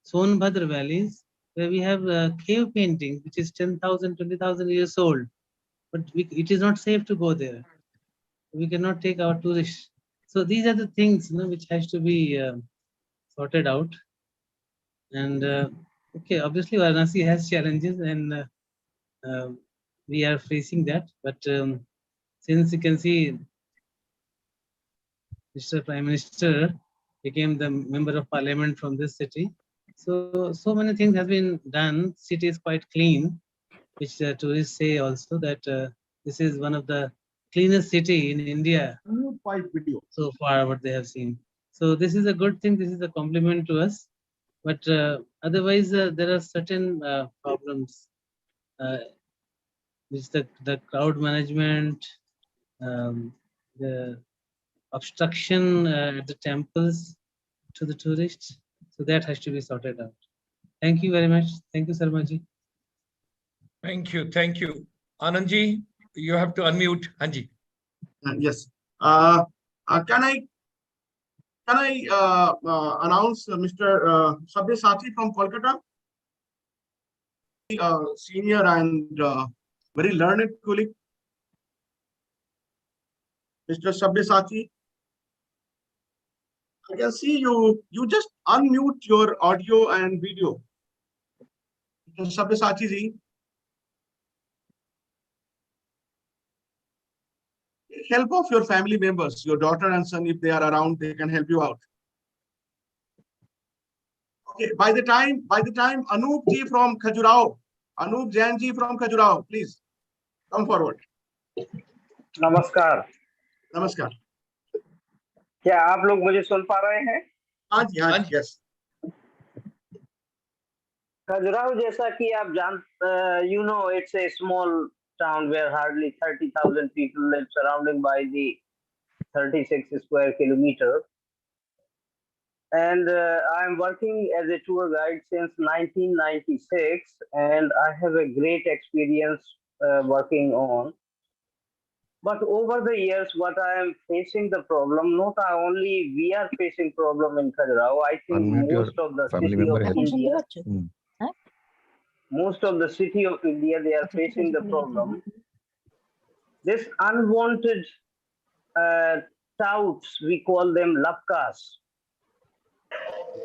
Sonbhadra valleys, where we have cave paintings, which is 10,000, 20,000 years old. But it is not safe to go there. We cannot take our tourists. So these are the things, which has to be sorted out. And okay, obviously Varanasi has challenges, and we are facing that. But since you can see, Mr. Prime Minister became the member of parliament from this city. So many things have been done. City is quite clean, which tourists say also that this is one of the cleanest city in India so far, what they have seen. So this is a good thing. This is a compliment to us. But otherwise, there are certain problems, which the crowd management, the obstruction at the temples to the tourists. So that has to be sorted out. Thank you very much. Thank you, Sarmaji. Thank you. Thank you. Anandji, you have to unmute. Anji. Yes. Can I announce Mr. Sabyasachi from Kolkata? Senior and very learned colleague, Mr. Sabyasachi. I can see you. You just unmute your audio and video. So Sabyasachi ji, help of your family members, your daughter and son, if they are around, they can help you out. Okay, by the time Anup ji from Khajuraho, Anup Jain ji from Khajuraho, please come forward. नमस्कार। Namaskar. क्या आप लोग मुझे सुन पा रहे हैं? हाँ जी, yes. Khajuraho जैसा कि आप you know, it's a small town where hardly 30,000 people live, surrounded by the 36 square kilometer. And I'm working as a tour guide since 1996, and I have a great experience working on. But over the years, what I am facing the problem, not only we are facing problem in Khajuraho, I think most of the city of India, most of the city of India, they are facing the problem. This unwanted touts, we call them lapkas,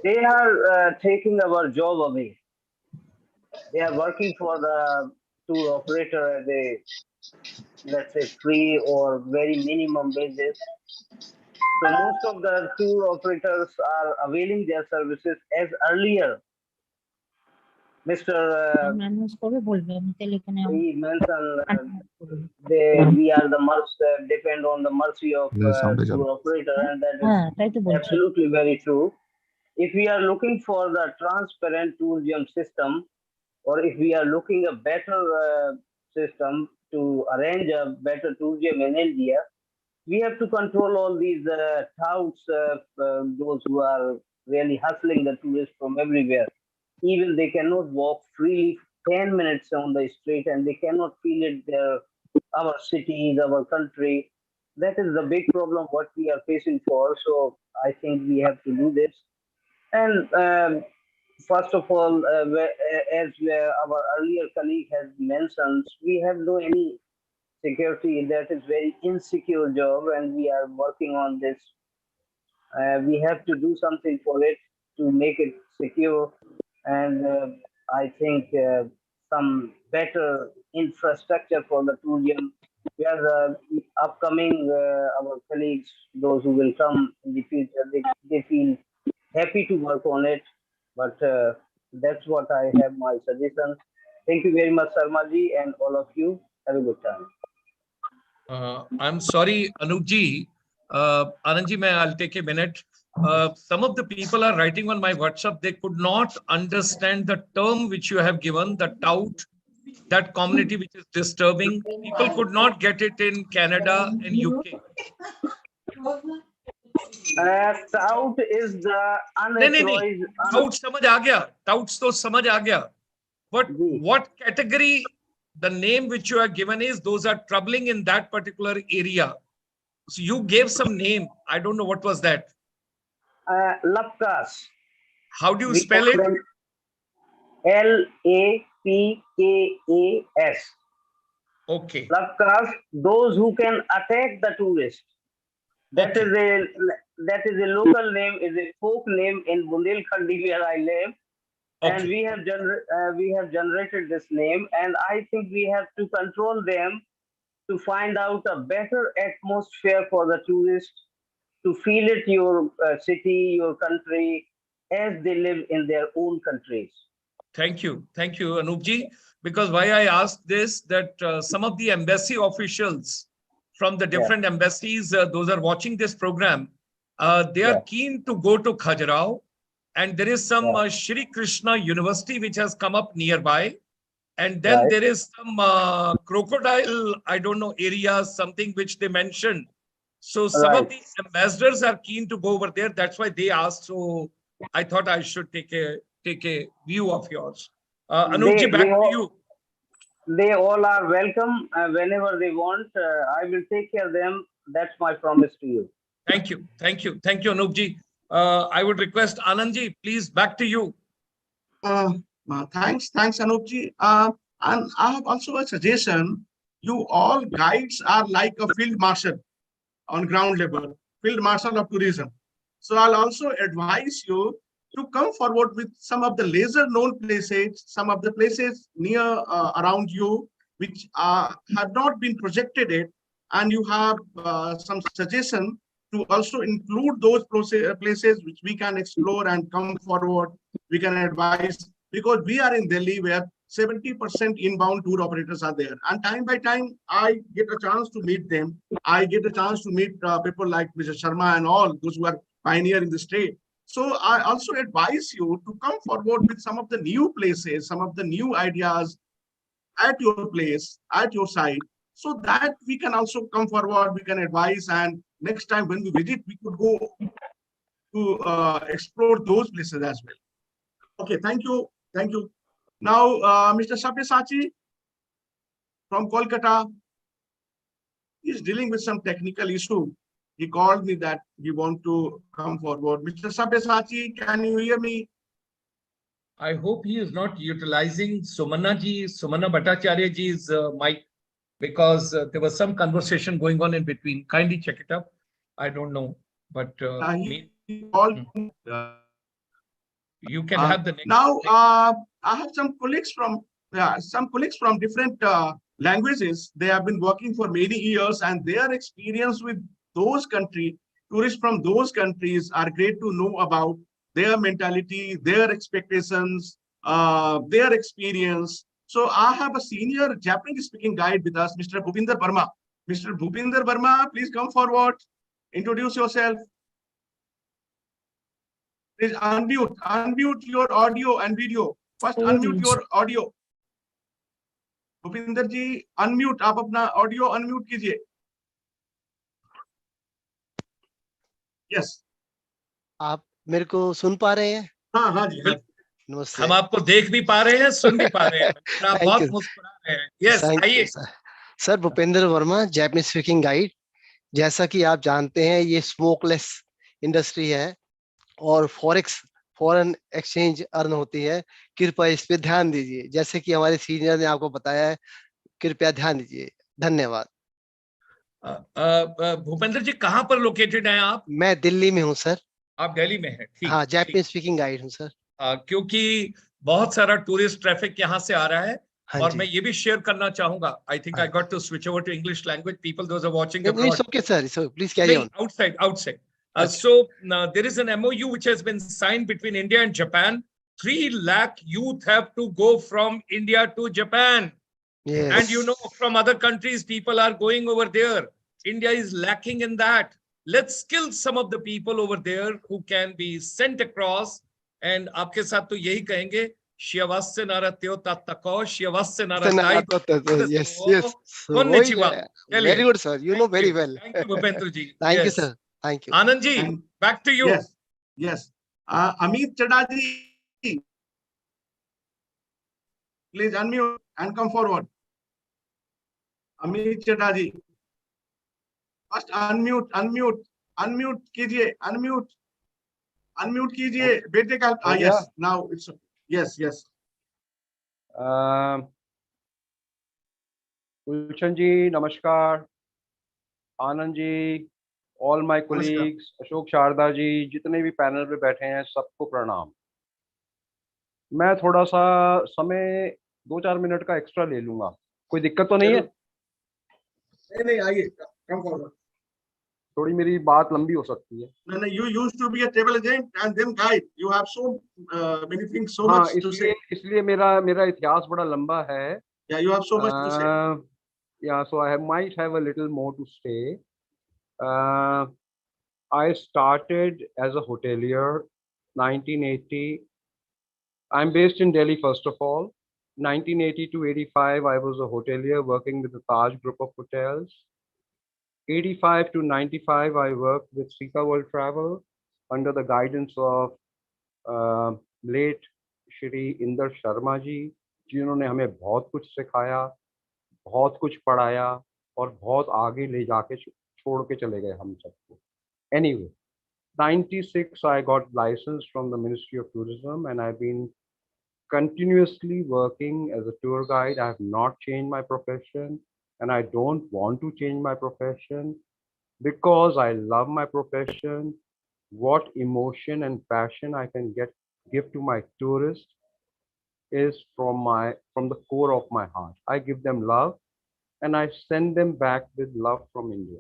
they are taking our job away. They are working for the tour operator as a, let's say, free or very minimum basis. So most of the tour operators are availing their services as earlier. Mr. He mentioned we are the depend on the mercy of tour operator, and that is absolutely very true. If we are looking for the transparent tourism system, or if we are looking a better system to arrange a better tourism in India, we have to control all these touts, those who are really hustling the tourists from everywhere. Even they cannot walk freely 10 minutes on the street, and they cannot feel it our cities, our country. That is the big problem what we are facing for. So I think we have to do this. And first of all, as our earlier colleague has mentioned, we have no any security. That is very insecure job, and we are working on this. We have to do something for it to make it secure, and I think some better infrastructure for the tourism. We are the upcoming our colleagues, those who will come in the future, they feel happy to work on it. But that's what I have my suggestion. Thank you very much, Sarmaji, and all of you. Have a good time. I'm sorry, Anupji. Anandji, I'll take a minute. Some of the people are writing on my WhatsApp. They could not understand the term which you have given, the tout, that community which is disturbing. People could not get it in Canada and UK. Tout is the unauthorized. Tout समझ आ गया. Touts तो समझ आ गया. But what category the name which you are given is, those are troubling in that particular area. So you gave some name. I don't know what was that. Lapkas. How do you spell it? Lapkas. Okay. Lapkas, those who can attack the tourist. That is a local name, is a folk name in Bundelkhandi where I live. Okay. And we have generated this name, and I think we have to control them to find out a better atmosphere for the tourists to feel it your city, your country, as they live in their own countries. Thank you, Anupji. Because why I asked this, that some of the embassy officials from the different embassies, those are watching this program, they are keen to go to Khajuraho. And there is some Shri Krishna University which has come up nearby. And then there is some crocodile, I don't know, areas, something which they mentioned. So some of the ambassadors are keen to go over there. That's why they asked. So I thought I should take a view of yours. Anupji, back to you. They all are welcome whenever they want. I will take care of them. That's my promise to you. Thank you, Anupji. I would request Anandji, please, back to you. Thanks, Anupji. And I have also a suggestion. You all guides are like a field marshal on ground level, field marshal of tourism. So I'll also advise you to come forward with some of the lesser known places, some of the places near around you, which have not been projected yet, and you have some suggestion to also include those places which we can explore and come forward. We can advise, because we are in Delhi where 70% inbound tour operators are there. And time by time, I get a chance to meet them. I get a chance to meet people like Mr. Sharma and all those who are pioneer in the state. So I also advise you to come forward with some of the new places, some of the new ideas at your place, at your site, so that we can also come forward, we can advise, and next time when we visit, we could go to explore those places as well. Okay, thank you. Thank you. Now, Mr. Sabyasachi from Kolkata is dealing with some technical issue. He called me that he want to come forward. Mr. Sabyasachi, can you hear me? I hope he is not utilizing Sumana Bhattacharya ji's mic, because there was some conversation going on in between. Kindly check it up. I don't know, but he called. You can have the next. Now, I have some colleagues from different languages. They have been working for many years, and their experience with those countries, tourists from those countries, are great to know about their mentality, their expectations, their experience. So I have a senior Japanese speaking guide with us, Mr. Bhupinder Verma. Mr. Bhupinder Verma, please come forward. Introduce yourself. Please unmute your audio and video. First, unmute your audio. Bhupinder ji, unmute. आप अपना audio unmute कीजिए. Yes. आप मेरे को सुन पा रहे हैं? हाँ हाँ जी. नमस्ते. हम आपको देख भी पा रहे हैं, सुन भी पा रहे हैं. आप बहुत मुस्कुरा रहे हैं. Yes, आइए. Sir, Bhupendra Verma, Japanese speaking guide. जैसा कि आप जानते हैं, ये स्मोकलेस इंडस्ट्री है और फॉरेन एक्सचेंज अर्न होती है. कृपया इस पे ध्यान दीजिए, जैसे कि हमारे सीनियर ने आपको बताया है. कृपया ध्यान दीजिए. धन्यवाद. भूपेंद्र जी, कहाँ पर लोकेटेड हैं आप? मैं दिल्ली में हूँ सर. आप दिल्ली में हैं? ठीक. हाँ, जापानीज स्पीकिंग गाइड हूँ सर. क्योंकि बहुत सारा टूरिस्ट ट्रैफिक यहाँ से आ रहा है. और मैं ये भी शेयर करना चाहूंगा. I think I got to switch over to English language. People, those are watching abroad. It's okay, sir. So please carry on. Outside. So there is an MOU which has been signed between India and Japan. 3 lakh youth have to go from India to Japan. Yes. And you know, from other countries, people are going over there. India is lacking in that. Let's skill some of the people over there who can be sent across. And आपके साथ तो यही कहेंगे. Shiavasya naratyo tatako, Shiavasya naratyo. Yes. Konnichiwa. Very good, sir. You know very well. Thank you, Bhupendra ji. Thank you, sir. Thank you. Anand ji, back to you. Yes. Amit Chadha ji, please unmute and come forward. Amit Chadha ji. First unmute कीजिए. Unmute कीजिए. बेटे का. Yes. Now it's. Yes. Gulshan ji, namaskar. Anand ji, all my colleagues, Ashok Sharda ji, जितने भी panel पे बैठे हैं, सबको प्रणाम. मैं थोड़ा सा समय 2-4 मिनट का एक्स्ट्रा ले लूंगा. कोई दिक्कत तो नहीं है? नहीं, आइए. Come forward. थोड़ी मेरी बात लंबी हो सकती है. No, you used to be a travel agent and then guide. You have so many things, so much to say. इसलिए मेरा इतिहास बड़ा लंबा है. Yeah, you have so much to say. Yeah, so I might have a little more to say. I started as a hotelier, 1980. I'm based in Delhi, first of all. 1980 to 85, I was a hotelier working with the Taj Group of Hotels. 85 to 95, I worked with CollegeofEducation under the guidance of late Shri Inder Sharma ji, जिन्होंने हमें बहुत कुछ सिखाया, बहुत कुछ पढ़ाया और बहुत आगे ले जाके छोड़ के चले गए हम सबको. Anyway, 96 I got license from the Ministry of Tourism and I've been continuously working as a tour guide. I have not changed my profession. And I don't want to change my profession because I love my profession. What emotion and passion I can get give to my tourists is from the core of my heart. I give them love and I send them back with love from India.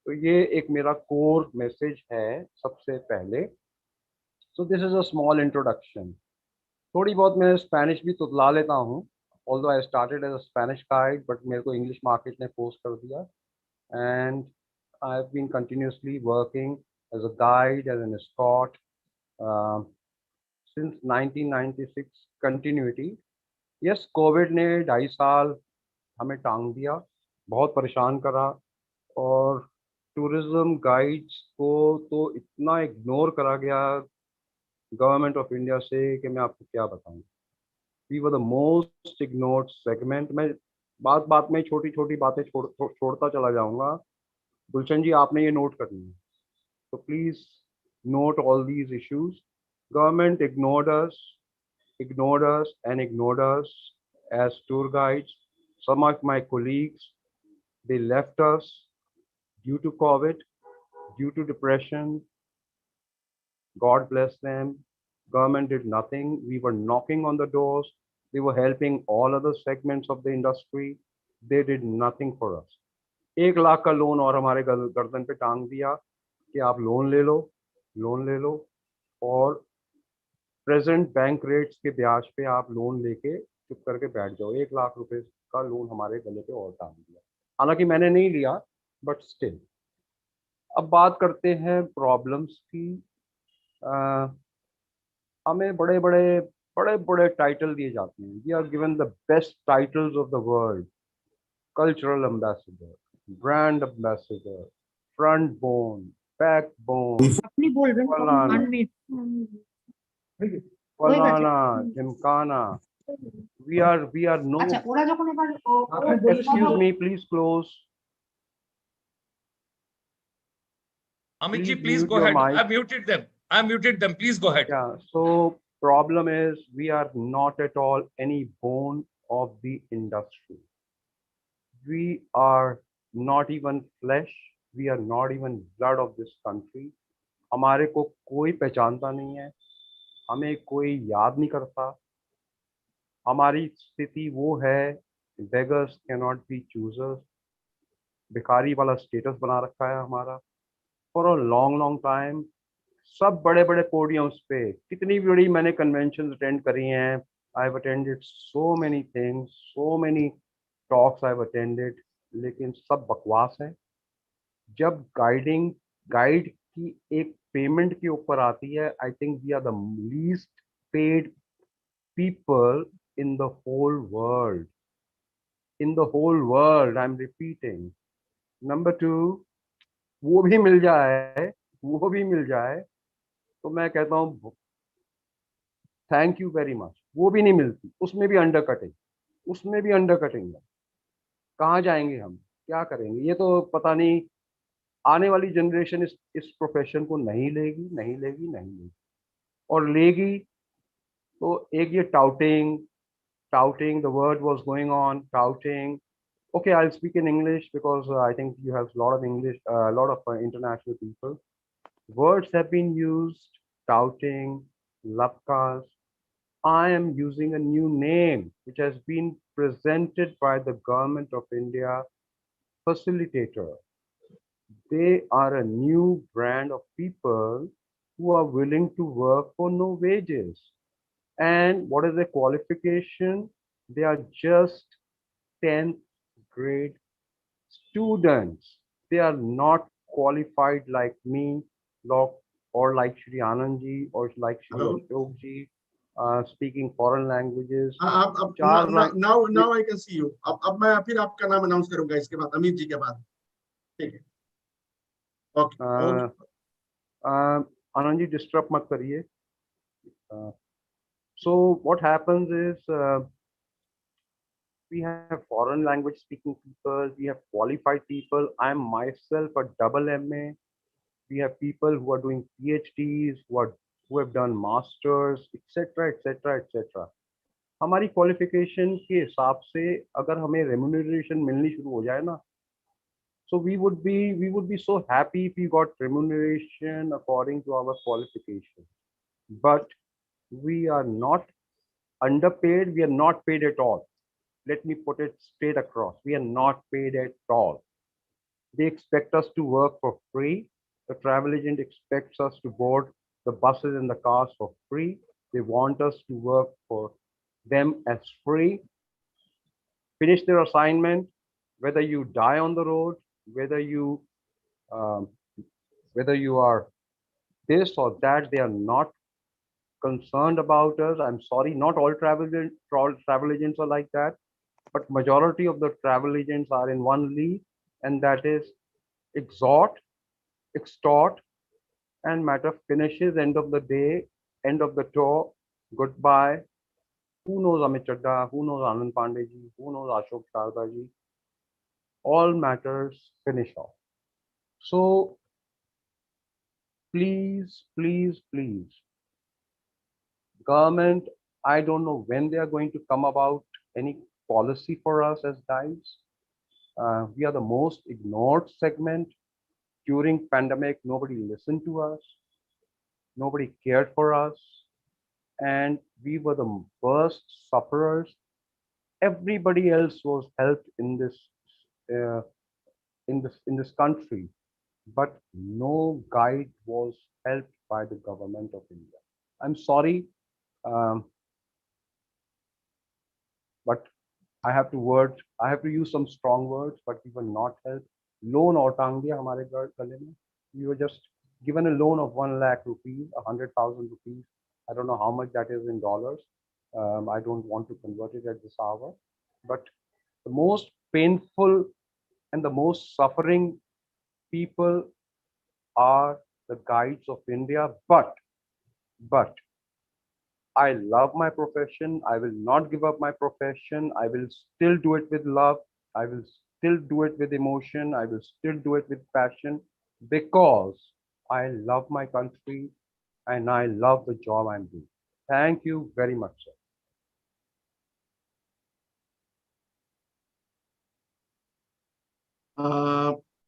तो ये एक मेरा core message है सबसे पहले. So this is a small introduction. थोड़ी बहुत मैं स्पेनिश भी तुतला लेता हूँ. Although I started as a Spanish guide, but मेरे को English market ने force कर दिया. And I've been continuously working as a guide, as an escort, since 1996 continuity. Yes, COVID ने 2.5 साल हमें टांग दिया, बहुत परेशान करा और टूरिज्म गाइड्स को तो इतना इग्नोर करा गया गवर्नमेंट ऑफ इंडिया से कि मैं आपको क्या बताऊं. We were the most ignored segment. मैं बात बात में छोटी छोटी बातें छोड़ता चला जाऊंगा. गुलशन जी, आपने ये नोट करनी है, तो please note all these issues. Government ignored us as tour guides. Some of my colleagues, they left us due to COVID, due to depression. God bless them. Government did nothing. We were knocking on the doors. They were helping all other segments of the industry. They did nothing for us. 1 lakh का loan और हमारे गर्दन पे टांग दिया कि आप loan ले लो और प्रेजेंट बैंक रेट्स के ब्याज पे आप लोन लेके चुप करके बैठ जाओ. 1 लाख रुपए का लोन हमारे गले पे और टांग दिया. हालांकि मैंने नहीं लिया, बट स्टिल. अब बात करते हैं प्रॉब्लम्स की. हमें बड़े बड़े टाइटल दिए जाते हैं. We are given the best titles of the world. Cultural ambassador, brand ambassador, front bone, back bone, फलाना ढिमकाना. we are no. Excuse me, please close. Amit ji, please go ahead. I muted them. Please go ahead. Yeah. So problem is we are not at all any bone of the industry. We are not even flesh. We are not even blood of this country. हमारे को कोई पहचानता नहीं है, हमें कोई याद नहीं करता. हमारी स्थिति वो है, beggars cannot be choosers. भिखारी वाला स्टेटस बना रखा है हमारा फॉर अ लॉन्ग टाइम. सब बड़े बड़े पोडियम्स पे कितनी बड़ी मैंने कन्वेंशन अटेंड करी हैं. I have attended so many things, so many talks I have attended, लेकिन सब बकवास है. जब गाइड की एक पेमेंट के ऊपर आती है, I think we are the least paid people in the whole world. I'm repeating. Number 2, वो भी मिल जाए तो मैं कहता हूँ थैंक यू वेरी मच. वो भी नहीं मिलती, उसमें भी अंडरकटिंग है. कहाँ जाएंगे हम, क्या करेंगे? ये तो पता नहीं. आने वाली जनरेशन इस प्रोफेशन को नहीं लेगी और लेगी तो एक ये touting, the word was going on, touting. Okay, I'll speak in English because I think you have a lot of English, a lot of international people. Words have been used, touting, labkas. I am using a new name which has been presented by the government of India, facilitator. They are a new brand of people who are willing to work for no wages. And what is the qualification? They are just 10th grade students. They are not qualified like me, or like Shri Anandji, or like Shri Ashokji, speaking foreign languages. Now I can see you. अब मैं फिर आपका नाम announce करूंगा इसके बाद, अमित जी के बाद. ठीक है. Okay. आनंद जी डिस्टर्ब मत करिए. So what happens is we have foreign language speaking people, we have qualified people. I am myself a double MA. We have people who are doing PhDs, who have done masters, etc. हमारी qualification के हिसाब से अगर हमें remuneration मिलनी शुरू हो जाए ना, so we would be so happy if we got remuneration according to our qualification. But We are not underpaid. We are not paid at all. Let me put it straight across. We are not paid at all. They expect us to work for free. The travel agent expects us to board the buses and the cars for free. They want us to work for them as free. Finish their assignment, whether you die on the road, whether you um, are this or that, they are not concerned about us. I'm sorry, not all travel agents are like that, but majority of the travel agents are in one league, and that is extort, and matter finishes, end of the day, end of the tour, goodbye. Who knows Amit Chadda? Who knows Anand Pandey ji? Who knows Ashok Sharda ji? All matters finish off. So please, please, please, government, I don't know when they are going to come about any policy for us as guides. We are the most ignored segment. During pandemic, nobody listened to us. Nobody cared for us. And we were the worst sufferers. Everybody else was helped in this country, but no guide was helped by the government of India. I'm sorry, but I have to use some strong words, but we were not helped. Loan or tang diya hamare gale mein. We were just given a loan of 1 lakh rupees, 100,000 rupees. I don't know how much that is in dollars. I don't want to convert it at this hour, but the most painful and the most suffering people are the guides of India. But I love my profession. I will not give up my profession. I will still do it with love. I will still do it with emotion. I will still do it with passion, because I love my country and I love the job I'm doing. Thank you very much, sir.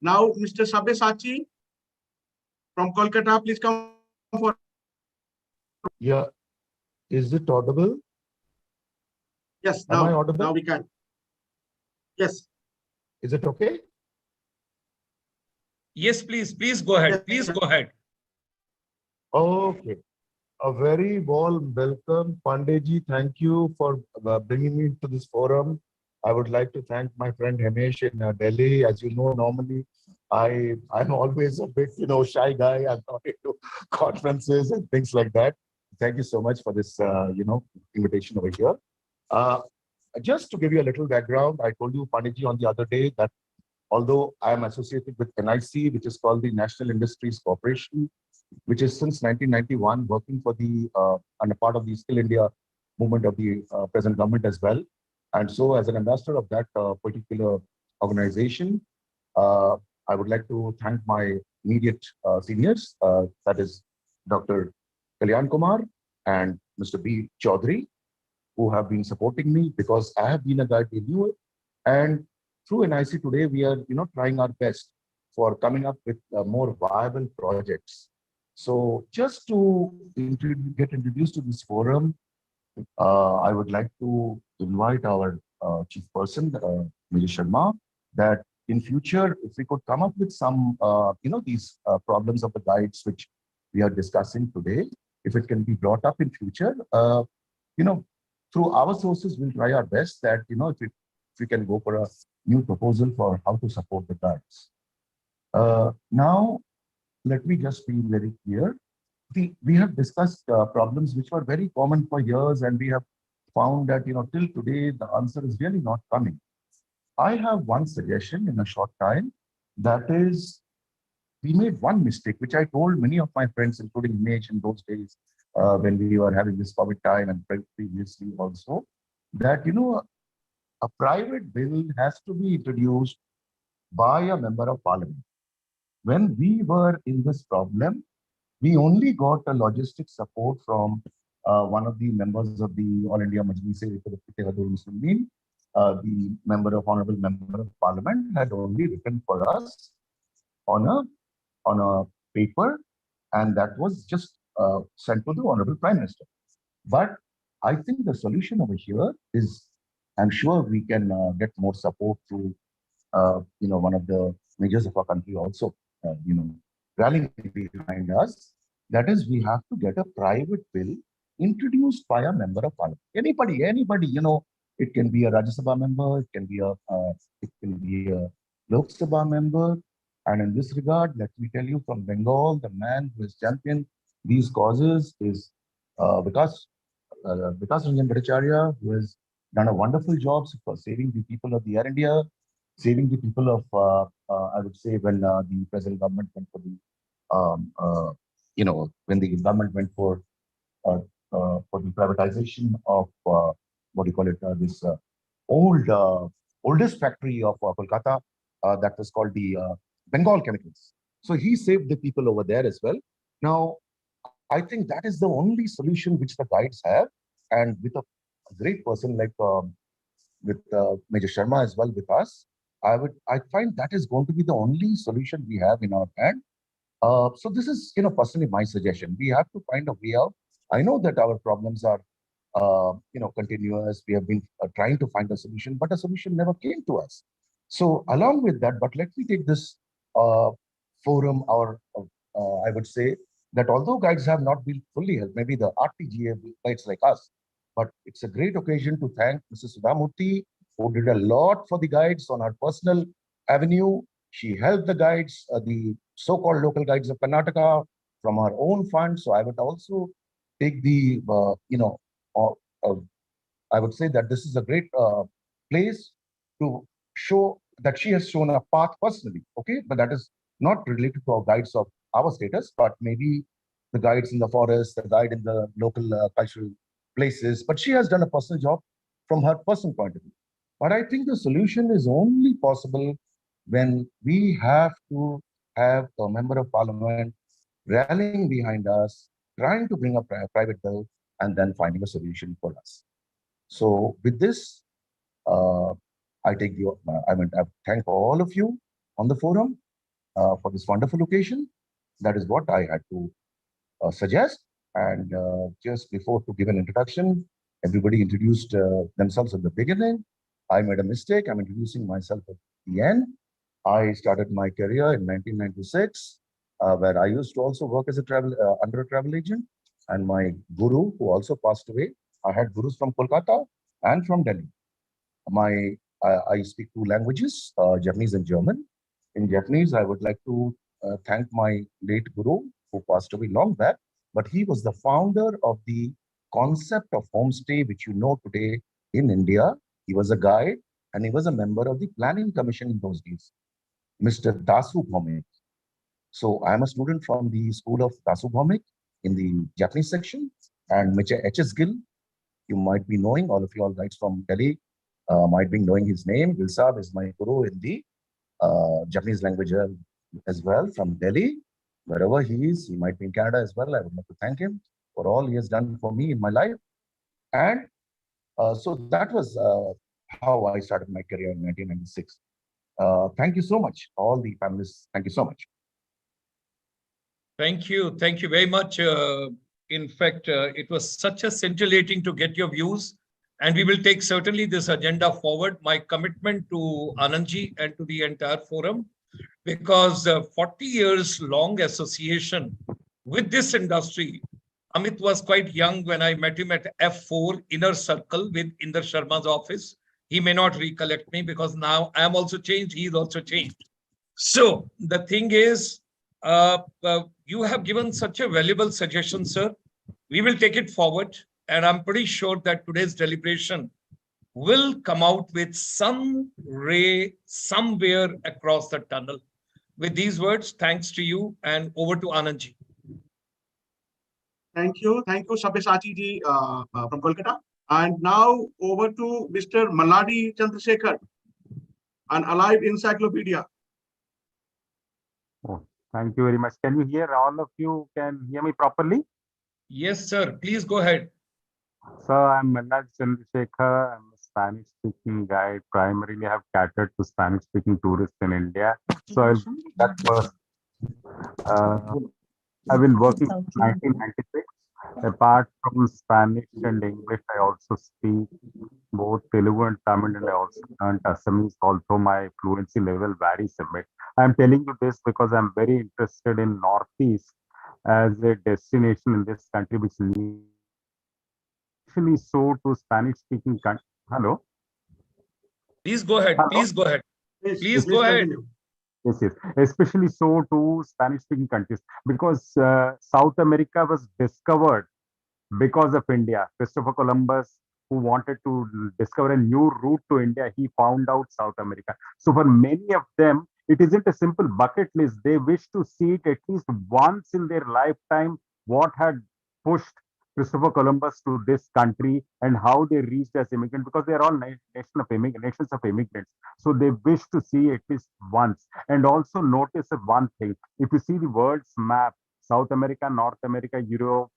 Now, Mr. Sabyasachi from Kolkata, please come for. Yeah. Is it audible? Yes, Am I audible? now we can. Yes. Is it okay? Yes, please go ahead. Yes. Please go ahead. Okay. A very warm welcome, Pandeyji. Thank you for bringing me to this forum. I would like to thank my friend Himesh in Delhi. As you know, normally I'm always a bit, shy guy. I'm not into conferences and things like that. Thank you so much for this, invitation over here. Just to give you a little background, I told you, Pandeyji, on the other day that although I am associated with NIC, which is called the National Industries Corporation, which is since 1991 working for the and a part of the Skill India movement of the present government as well. And so, as an ambassador of that particular organization, I would like to thank my immediate seniors, that is Dr. Kalyan Kumar and Mr. B. Chaudhary, who have been supporting me because I have been a guide reviewer. And through NIC today, we are trying our best for coming up with more viable projects. So just to get introduced to this forum, I would like to invite our chief person, Mr. Sharma, that in future, if we could come up with some, these problems of the guides which we are discussing today, if it can be brought up in future, through our sources, we'll try our best that, if we can go for a new proposal for how to support the guides. Now, let me just be very clear. We have discussed problems which were very common for years, and we have found that, till today, the answer is really not coming. I have one suggestion in a short time, that is, we made one mistake, which I told many of my friends, including Himesh in those days, when we were having this COVID time and previously also, that, a private bill has to be introduced by a member of parliament. When we were in this problem, we only got a logistic support from one of the members of the All India Majlis-e-Muslimin. The honorable member of parliament had only written for us on a paper, and that was just sent to the honorable prime minister. But I think the solution over here is, I'm sure we can get more support through, one of the majors of our country also, rallying behind us. That is, we have to get a private bill introduced by a member of parliament. Anybody, it can be a Rajya Sabha member, it can be a Lok Sabha member. And in this regard, let me tell you from Bengal, the man who has championed these causes is Vikas Ranjan Bhattacharya, who has done a wonderful job for saving the people of the Air India, saving the people of, I would say, when the present government went for the, when the government went uh, for the privatization of, what do you call it, this oldest factory of Kolkata, that was called the Bengal Chemicals. So he saved the people over there as well. Now, I think that is the only solution which the guides have, and with a great person like with Major Sharma as well with us, I find that is going to be the only solution we have in our hand. So this is, personally my suggestion. We have to find a way out. I know that our problems are, continuous. We have been trying to find a solution, but a solution never came to us. So along with that, but let me take this forum, or I would say that although guides have not been fully helped, maybe the RTGA guides like us, but it's a great occasion to thank Mrs. Sudhamurthy, who did a lot for the guides on her personal avenue. She helped the guides, the so-called local guides of Karnataka, from her own fund. So I would also take the, I would say that this is a great place to show that she has shown a path personally, okay? But that is not related to our guides of our status, but maybe the guides in the forest, the guide in the local cultural places. But she has done a personal job from her personal point of view. But I think the solution is only possible when we have to have a member of parliament rallying behind us, trying to bring a private bill, and then finding a solution for us. So with this, I thank all of you on the forum for this wonderful occasion. That is what I had to suggest. And just before to give an introduction, everybody introduced themselves at the beginning. I made a mistake. I'm introducing myself at the end. I started my career in 1996, where I used to also work as a under a travel agent. And my guru, who also passed away, I had gurus from Kolkata and from Delhi. I speak two languages, Japanese and German. In Japanese, I would like to thank my late guru, who passed away long back, but he was the founder of the concept of homestay, which you know today in India. He was a guide and he was a member of the planning commission in those days, Mr. Dasu Bhaumik. So I'm a student from the school of Dasu Bhaumik in the Japanese section, and Mr. H.S. Gill, you might be knowing, all of you all guys from Delhi might be knowing his name. Gill Saab is my guru in the Japanese language as well from Delhi. Wherever he is, he might be in Canada as well. I would like to thank him for all he has done for me in my life. And so that was how I started my career in 1996. Thank you so much, all the panelists. Thank you so much. Thank you. Thank you very much. In fact, it was such a scintillating to get your views, and we will take certainly this agenda forward. My commitment to Anandji and to the entire forum, because 40 years long association with this industry. Amit was quite young when I met him at F4 Inner Circle with Inder Sharma's office. He may not recollect me because now I am also changed. He's also changed. So the thing is, you have given such a valuable suggestion, sir. We will take it forward. And I'm pretty sure that today's deliberation will come out with some ray somewhere across the tunnel. With these words, thanks to you, and over to Anandji. Thank you, Sabyasachi ji from Kolkata. And now over to Mr. Maladi Chandrasekhar, an alive encyclopedia. Oh, thank you very much. Can you hear, all of you can hear me properly? Yes, sir. Please go ahead. So I'm Maladi Chandrasekhar. I'm a Spanish-speaking guide. Primarily, I have catered to Spanish-speaking tourists in India. So that was, I've been working since 1996. Apart from Spanish and English, I also speak both Telugu and Tamil, and I also learned Assamese, although my fluency level varies a bit. I'm telling you this because I'm very interested in Northeast as a destination in this country, which needs especially so to Spanish-speaking countries. Hello? Please go ahead. Hello? Please go ahead. Please, Please please go ahead. continue. Yes, yes. Especially so to Spanish-speaking countries because South America was discovered because of India. Christopher Columbus, who wanted to discover a new route to India, he found out South America. So for many of them, it isn't a simple bucket list. They wish to see it at least once in their lifetime, what had pushed Christopher Columbus to this country and how they reached as immigrants, because they're all nations of immigrants. So they wish to see at least once. And also notice one thing. If you see the world's map, South America, North America, Europe,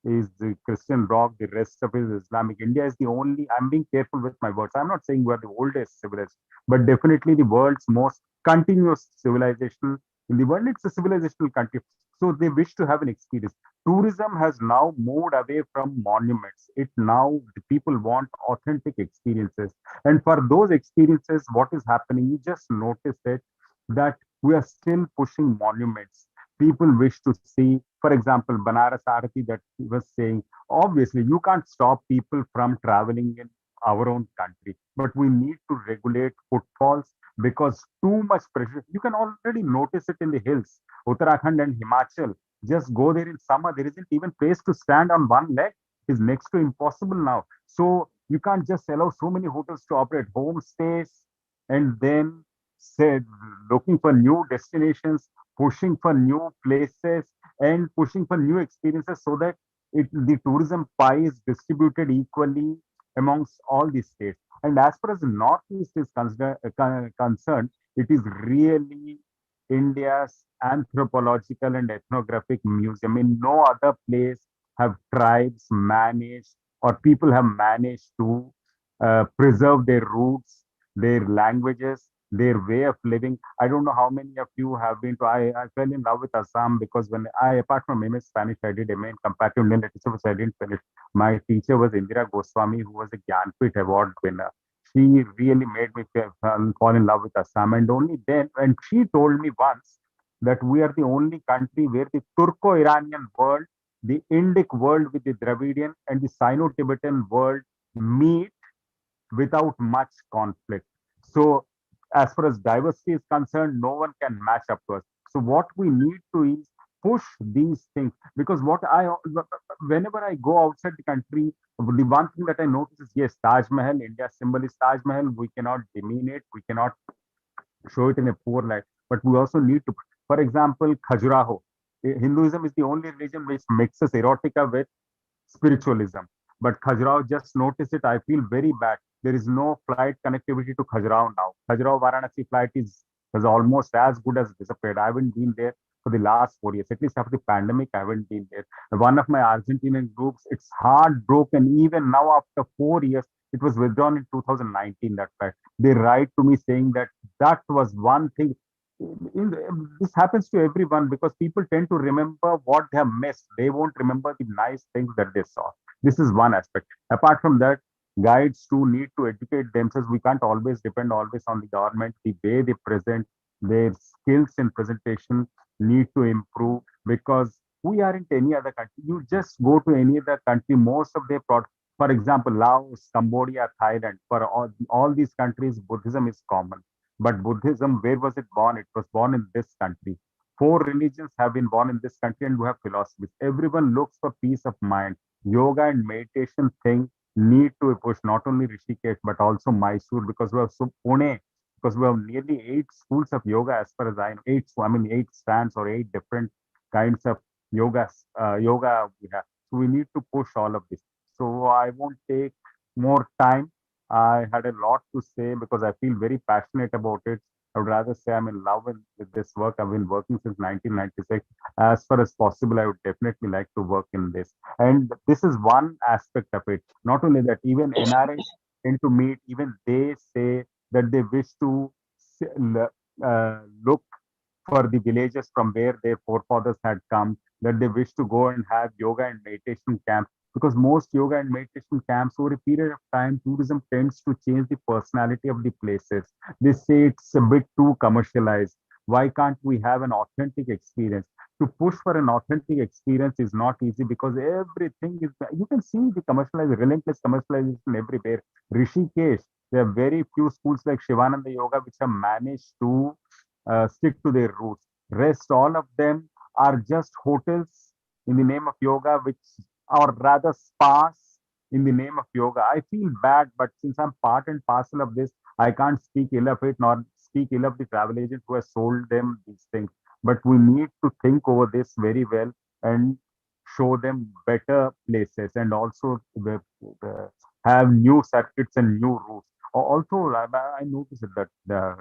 is the Christian bloc, the rest of it is Islamic. India is the only, I'm being careful with my words. I'm not saying we're the oldest civilization, but definitely the world's most continuous civilization in the world. It's a civilizational country. So they wish to have an experience. Tourism has now moved away from monuments. It now, the people want authentic experiences. And for those experiences, what is happening? You just notice it that we are still pushing monuments. People wish to see, for example, Banaras Arati that he was saying, obviously you can't stop people from traveling in our own country, but we need to regulate footfalls because too much pressure. You can already notice it in the hills, Uttarakhand and Himachal. Just go there in summer. There isn't even place to stand on one leg. It's next to impossible now. So you can't just allow so many hotels to operate homestays and then said looking for new destinations, pushing for new places and pushing for new experiences so that the tourism pie is distributed equally amongst all these states. And as far as the Northeast is concerned, it is really India's anthropological and ethnographic museum. In no other place have tribes managed or people have managed to preserve their roots, their languages, their way of living. I don't know how many of you have been to, I fell in love with Assam because when I, apart from MS Spanish, I did MA in comparative Indian literature, which I didn't finish. My teacher was Indira Goswami, who was a Gyanpit Award winner. She really made me fall in love with Assam. And only then, and she told me once that we are the only country where the Turco-Iranian world, the Indic world with the Dravidian and the Sino-Tibetan world meet without much conflict. So as far as diversity is concerned, no one can match up to us. So what we need to is push these things because whenever I go outside the country, the one thing that I notice is yes, Taj Mahal, India's symbol is Taj Mahal. We cannot demean it. We cannot show it in a poor light. But we also need to, for example, Khajuraho. Hinduism is the only religion which mixes erotica with spiritualism. But Khajuraho, just notice it. I feel very bad. There is no flight connectivity to Khajuraho now. Khajuraho Varanasi flight is almost as good as disappeared. I haven't been there for the last 4 years. At least after the pandemic, I haven't been there. One of my Argentinian groups, it's heartbroken. Even now, after 4 years, it was withdrawn in 2019. That flight. They write to me saying that that was one thing this happens to everyone because people tend to remember what they have missed. They won't remember the nice things that they saw. This is one aspect. Apart from that, guides too need to educate themselves. We can't always depend always on the government. The way they present their skills in presentation need to improve because we aren't any other country. You just go to any other country, most of their products, for example, Laos, Cambodia, Thailand, for all these countries, Buddhism is common. But Buddhism, where was it born? It was born in this country. Four religions have been born in this country and we have philosophies. Everyone looks for peace of mind. Yoga and meditation thing need to push not only Rishikesh but also Mysore because we have Pune, because we have nearly 8 schools of yoga as far as I know. Eight stands or 8 different kinds of yoga we have. So we need to push all of this. So I won't take more time. I had a lot to say because I feel very passionate about it. I would rather say I'm in love with this work. I've been working since 1996. As far as possible, I would definitely like to work in this. And this is one aspect of it. Not only that, even NRIs tend to meet, even they say that they wish to look for the villages from where their forefathers had come, that they wish to go and have yoga and meditation camps. Because most yoga and meditation camps, over a period of time, tourism tends to change the personality of the places. They say it's a bit too commercialized. Why can't we have an authentic experience? To push for an authentic experience is not easy because everything is, you can see the relentless commercialization everywhere. Rishikesh, there are very few schools like Shivananda Yoga which have managed to stick to their roots. Rest, all of them are just hotels in the name of yoga, which, or rather spas in the name of yoga. I feel bad, but since I'm part and parcel of this, I can't speak ill of it nor speak ill of the travel agent who has sold them these things. But we need to think over this very well and show them better places, and also have new circuits and new routes. Also, I noticed that the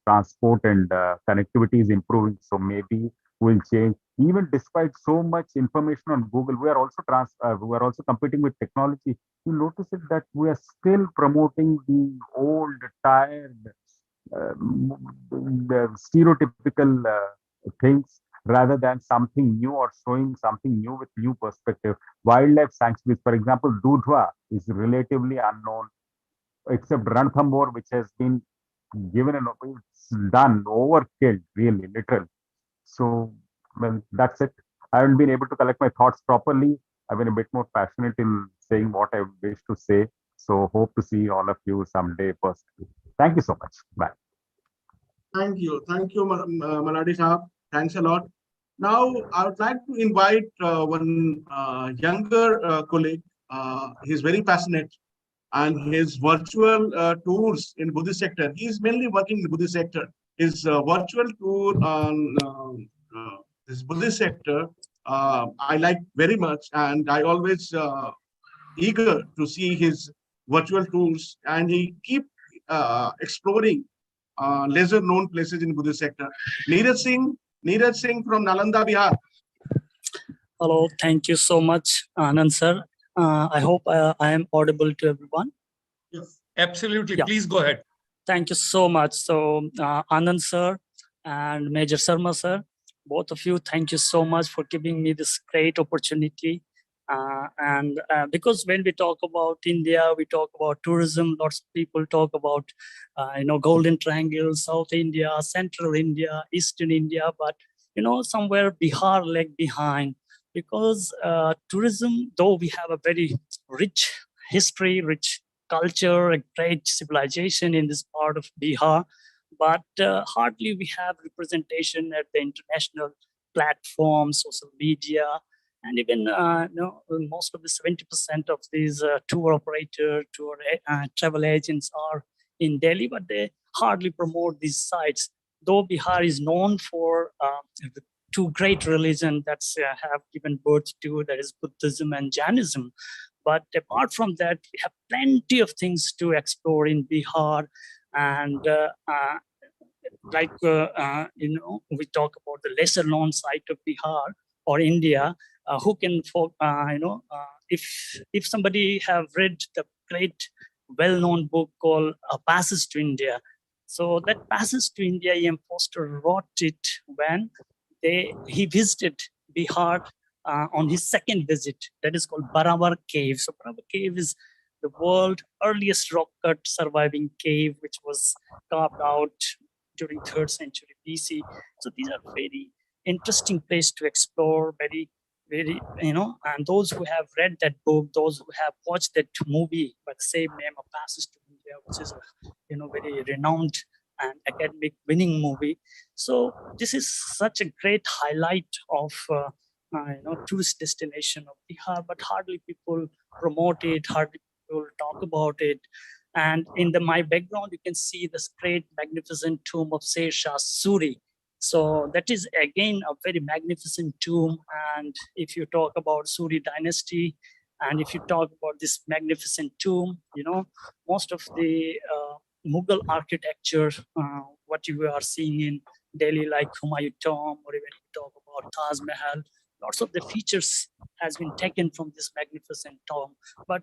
transport and connectivity is improving, so maybe we'll change. Even despite so much information on Google, we are also competing with technology. You notice it that we are still promoting the old, tired, the stereotypical things rather than something new or showing something new with new perspective. Wildlife sanctuaries, for example, Dudhwa is relatively unknown, except Ranthambore, which has been given it's done, overkilled, really, literally. So, well, that's it. I haven't been able to collect my thoughts properly. I've been a bit more passionate in saying what I wish to say. So, hope to see all of you someday personally. Thank you so much. Bye. Thank you, Maladi Saab. Thanks a lot. Now, I would like to invite one younger colleague. He's very passionate, and his virtual tours in Buddhist sector. He's mainly working in the Buddhist sector. His virtual tour on this Buddhist sector, I like very much, and I always eager to see his virtual tours, and he keep exploring lesser known places in Buddhist sector. Neeraj Singh from Nalanda, Bihar. Hello, thank you so much, Anand sir. I hope I am audible to everyone. Yes, absolutely. Yeah. Please go ahead. Thank you so much. So, Anand sir and Major Sharma sir, both of you, thank you so much for giving me this great opportunity. Because when we talk about India, we talk about tourism. Lots of people talk about, Golden Triangle, South India, Central India, Eastern India, but somewhere Bihar lag behind. Because tourism, though we have a very rich history, rich culture, a great civilization in this part of Bihar, but hardly we have representation at the international platforms, social media, and even most of the 70% of these tour operator, travel agents are in Delhi, but they hardly promote these sites. Though Bihar is known for two great religions that have given birth to, that is Buddhism and Jainism. But apart from that, we have plenty of things to explore in Bihar. And we talk about the lesser known site of Bihar or India. Who can, if somebody have read the great well-known book called Passage to India. So that Passage to India, E.M. Foster wrote it when he visited Bihar on his second visit. That is called Barawar Cave. So Barawar Cave is the world's earliest rock-cut surviving cave, which was carved out during 3rd century BC. So these are very interesting place to explore, very, and those who have read that book, those who have watched that movie by the same name of Passage to India, which is a, very renowned and academic winning movie. So this is such a great highlight of tourist destination of Bihar, but hardly people promote it, hardly people talk about it. And in my background, you can see this great magnificent tomb of Sher Shah Suri. So that is again a very magnificent tomb. And if you talk about Suri dynasty, and if you talk about this magnificent tomb, most of the Mughal architecture, what you are seeing in Delhi, like Humayun Tomb, or even you talk about Taj Mahal, lots of the features has been taken from this magnificent tomb. But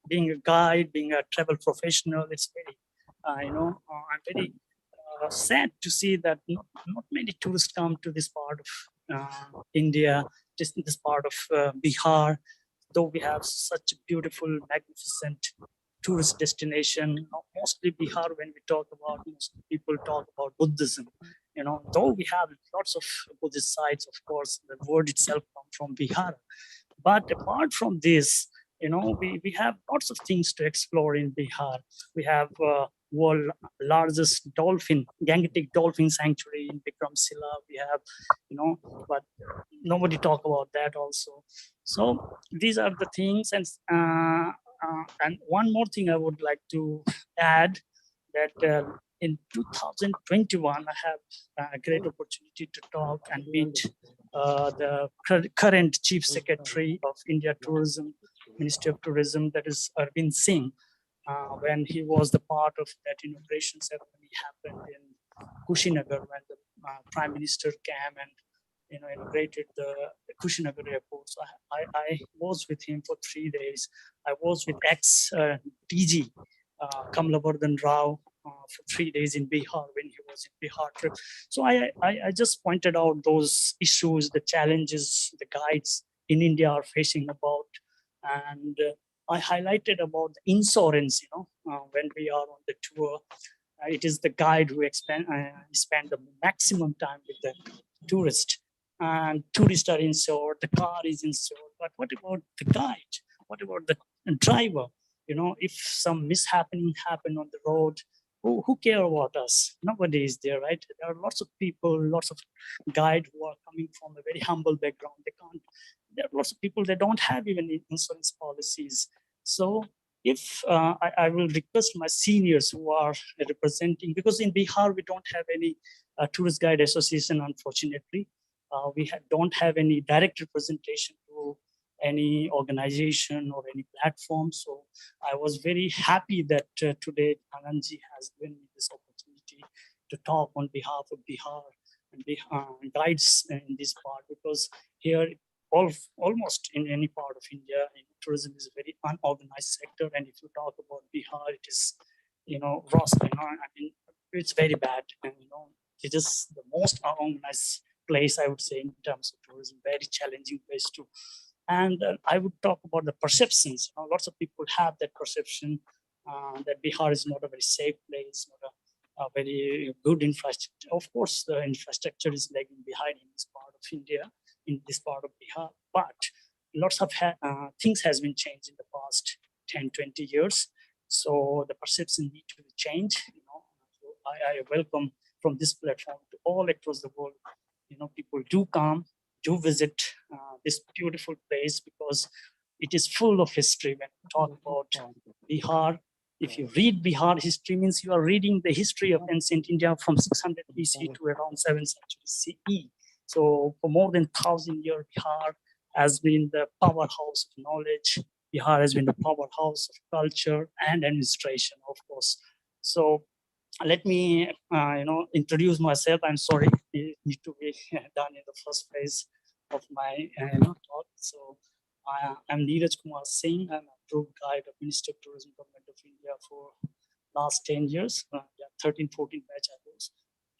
being a guide, being a travel professional, it's very, I'm very sad to see that not many tourists come to this part of India, this part of Bihar, though we have such a beautiful, magnificent tourist destination. Mostly Bihar, when we talk about, most people talk about Buddhism. Though we have lots of Buddhist sites, of course, the word itself comes from Bihar. But apart from this, we have lots of things to explore in Bihar. We have world largest Gangetic dolphin sanctuary in Bikramsila. We have, but nobody talk about that also. So these are the things, and one more thing I would like to add, that in 2021, I have a great opportunity to talk and meet the current Chief Secretary of India Tourism, Ministry of Tourism, that is Arvind Singh, when he was the part of that inauguration ceremony happened in Kushinagar, when the Prime Minister came and inaugurated the Kushinagar airport. So I was with him for 3 days. I was with ex-DG Kamlavardhan Rao for 3 days in Bihar when he was in Bihar trip. So I just pointed out those issues, the challenges the guides in India are facing about, and I highlighted about the insurance. When we are on the tour, it is the guide who spend the maximum time with the tourist, and tourists are insured, the car is insured. But what about the guide? What about the driver? If some mishappening happen on the road, who care about us? Nobody is there, right? There are lots of people, lots of guides who are coming from a very humble background. There are lots of people that don't have even insurance policies. So if I will request my seniors who are representing, because in Bihar, we don't have any tourist guide association, unfortunately. We don't have any direct representation to any organization or any platform. So I was very happy that today Anandji has given me this opportunity to talk on behalf of Bihar and guides in this part, because here almost in any part of India, tourism is a very unorganized sector. And if you talk about Bihar, it is, worse. It's very bad. And, it is the most unorganized place, I would say, in terms of tourism, very challenging place too. And I would talk about the perceptions. Lots of people have that perception that Bihar is not a very safe place, not a very good infrastructure. Of course, the infrastructure is lagging behind in this part of India, in this part of Bihar, but lots of things has been changed in the past 10, 20 years. So the perception need to change. So I welcome from this platform to all across the world. People do come, do visit this beautiful place, because it is full of history. When we talk about Bihar, if you read Bihar history, means you are reading the history of ancient India from 600 BC to around 7th century CE. So for more than 1,000 years, Bihar has been the powerhouse of knowledge. Bihar has been the powerhouse of culture and administration, of course. So let me, introduce myself. I'm sorry, it needs to be done in the first phase of my talk. So I'm Neeraj Kumar Singh. I'm a approved guide of Ministry of Tourism, Government of India for last 10 years. 13, 14 batch I was.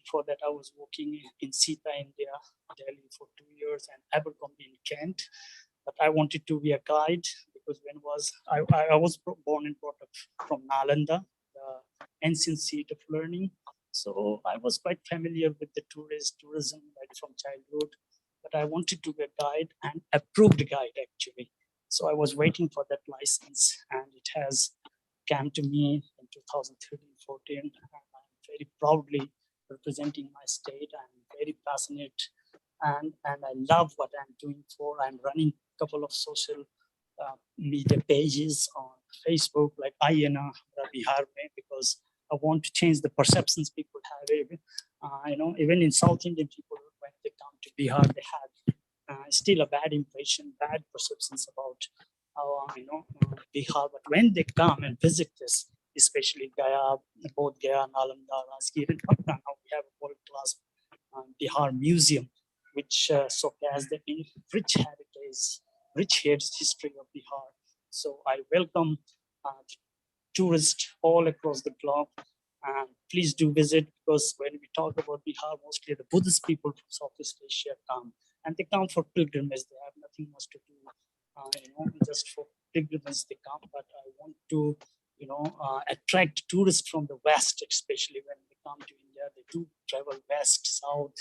Before that, I was working in Sita, India, Delhi for 2 years, and Abercrombie in Kent. But I wanted to be a guide, because I was born and brought up from Nalanda, the ancient seat of learning. So I was quite familiar with the tourism right from childhood. But I wanted to be a guide, and approved guide actually. So I was waiting for that license, and it has come to me in 2013, 14. And I'm very proudly representing my state. I'm very passionate, and I love what I'm doing for. I'm running a couple of social media pages on Facebook, like INA Bihar Mein, because I want to change the perceptions people have. Even in South Indian people, when they come to Bihar, they have still a bad impression, bad perceptions about Bihar. But when they come and visit this, especially Gaya, both Gaya, Nalanda, Rajgir, and Patna, now we have a world-class Bihar museum, which showcases the rich heritage, rich history of Bihar. So I welcome tourists all across the globe, And please do visit, because when we talk about Bihar, mostly the Buddhist people from Southeast Asia come, and they come for pilgrimage. They have nothing much to do, just for pilgrimage they come. But I want to, attract tourists from the West, especially when they come to India. They do travel west, south,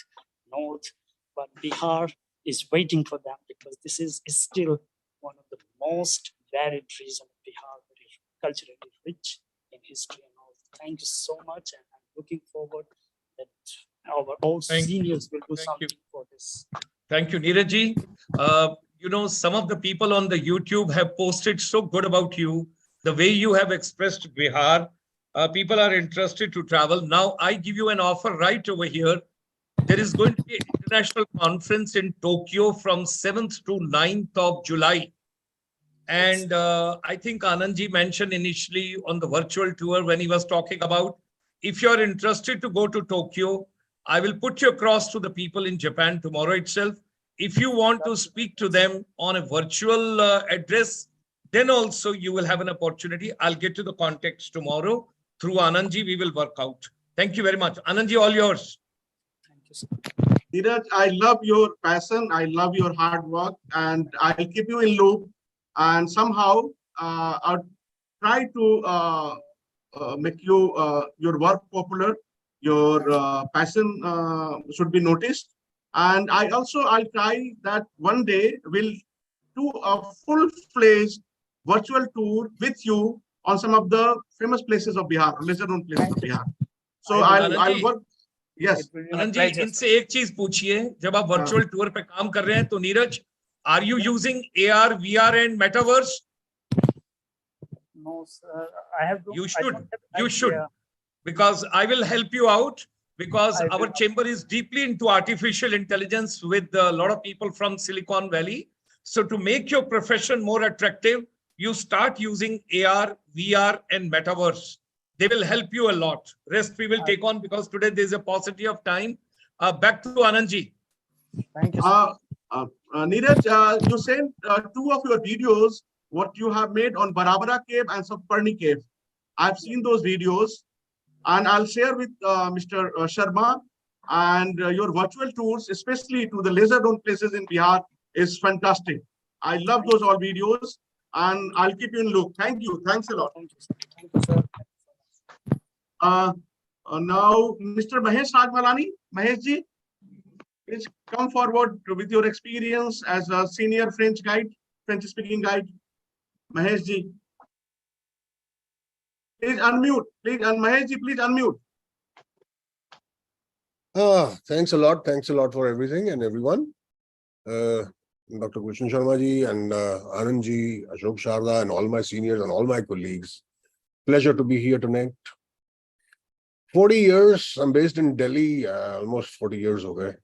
north, but Bihar is waiting for them, because this is still one of the most varied regions of Bihar, very culturally rich in history and all. Thank you so much, and I'm looking forward that our all seniors will do something for this. Thank you, Neeraj. Some of the people on the YouTube have posted so good about you, the way you have expressed Bihar. People are interested to travel. Now, I give you an offer right over here. There is going to be an international conference in Tokyo from 7th to 9th of July. And I think Anandji mentioned initially on the virtual tour when he was talking about, if you're interested to go to Tokyo, I will put you across to the people in Japan tomorrow itself. If you want to speak to them on a virtual address, then also you will have an opportunity. I'll get to the contacts tomorrow. Through Anandji, we will work out. Thank you very much. Anandji, all yours. Thank you, sir. Neeraj, I love your passion. I love your hard work, and I'll keep you in loop. And somehow I'll try to make your work popular. Your passion should be noticed. And I'll try that one day we'll do a full-fledged virtual tour with you on some of the famous places of Bihar, lesser-known places of Bihar. So I'll work. Yes. Anand ji, इनसे एक चीज पूछिए, जब आप virtual tour पे काम कर रहे हैं तो Neeraj, are you using AR, VR and metaverse? No, sir. I have. You should, because I will help you out, because our chamber is deeply into artificial intelligence with a lot of people from Silicon Valley. So to make your profession more attractive, you start using AR, VR and metaverse. They will help you a lot. Rest we will take on, because today there's a paucity of time. Back to Anandji. Thank you. Neeraj, you sent two of your videos, what you have made on Barabara Cave and Sapparni Cave. I've seen those videos, and I'll share with Mr. Sharma. And your virtual tours, especially to the lesser-known places in Bihar, is fantastic. I love those all videos, and I'll keep you in loop. Thank you. Thanks a lot. Thank you, sir. Thank you, sir. Now, Mr. Mahesh Rajmalani. Mahesh ji, please come forward with your experience as a senior French speaking guide. Mahesh ji, please unmute. Mahesh ji, please unmute. Thanks a lot. Thanks a lot for everything and everyone. Dr. Gulshan Sharma ji and Anand ji, Ashok Sharda and all my seniors and all my colleagues. Pleasure to be here tonight. 40 years, I'm based in Delhi, almost 40 years ho gaye.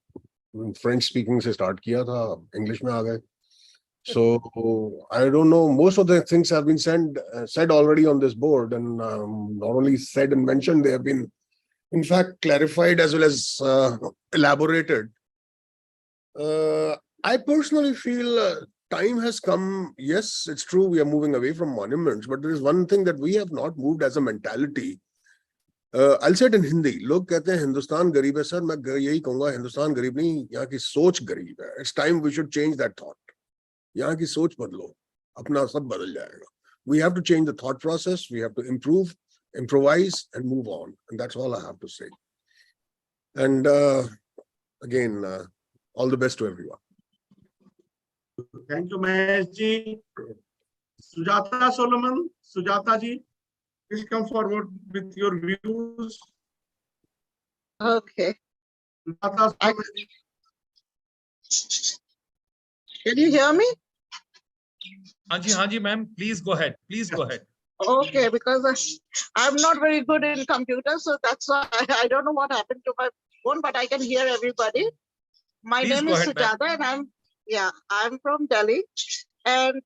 French speaking se start kiya tha, English mein aa gaye. So I don't know, most of the things have been said already on this board, and not only said and mentioned, they have been in fact clarified as well as elaborated. I personally feel time has come. Yes, it's true, we are moving away from monuments, but there is one thing that we have not moved as a mentality. I'll say it in Hindi. लोग कहते हैं हिंदुस्तान गरीब है sir, मैं यही कहूँगा हिंदुस्तान गरीब नहीं, यहाँ की सोच गरीब है. It's time we should change that thought. यहाँ की सोच बदलो, अपना सब बदल जाएगा. We have to change the thought process. We have to improve, improvise, and move on. And that's all I have to say. And again, all the best to everyone. Thank you, Mahesh ji. Sujata Solomon, Sujata ji, please come forward with your views. Okay. Sujata Solomon. Can you hear me? Hanji, ma'am, please go ahead. Please go ahead. Okay, because I'm not very good in computers, so that's why I don't know what happened to my phone, but I can hear everybody. My name is Sujata, and I'm from Delhi, and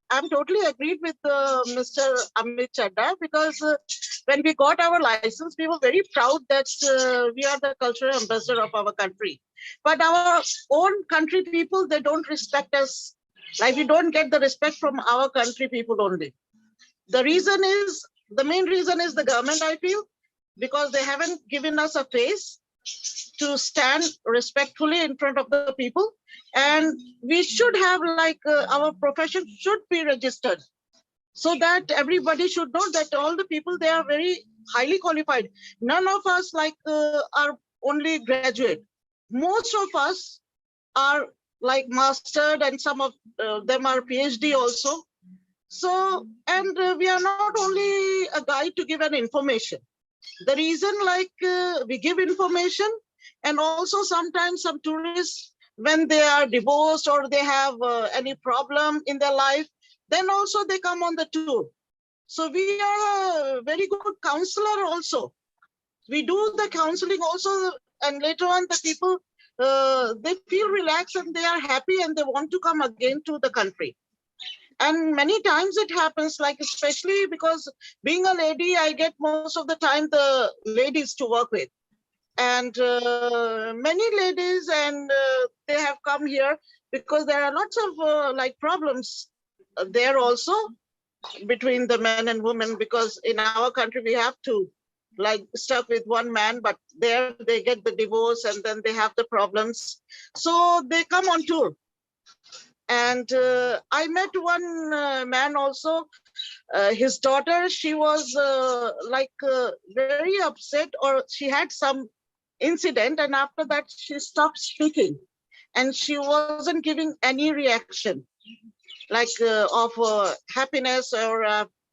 I'm totally agreed with Mr. Amit Chadda, because when we got our license, we were very proud that we are the cultural ambassador of our country. But our own country people, they don't respect us. Like, we don't get the respect from our country people only. The main reason is the government, I feel, because they haven't given us a face to stand respectfully in front of the people. And we should have our profession should be registered so that everybody should know that all the people, they are very highly qualified. None of us are only graduate. Most of us are mastered, and some of them are PhD also. So, and we are not only a guide to give an information. The reason we give information, and also sometimes some tourists, when they are divorced or they have any problem in their life, then also they come on the tour. So we are a very good counselor also. We do the counseling also, and later on the people, they feel relaxed and they are happy and they want to come again to the country. And many times it happens, especially because being a lady, I get most of the time the ladies to work with. And many ladies, and they have come here because there are lots of problems there also between the men and women, because in our country we have to stuck with one man, but there they get the divorce and then they have the problems. So they come on tour. And I met one man also, his daughter, she was very upset, or she had some incident, and after that she stopped speaking and she wasn't giving any reaction of happiness or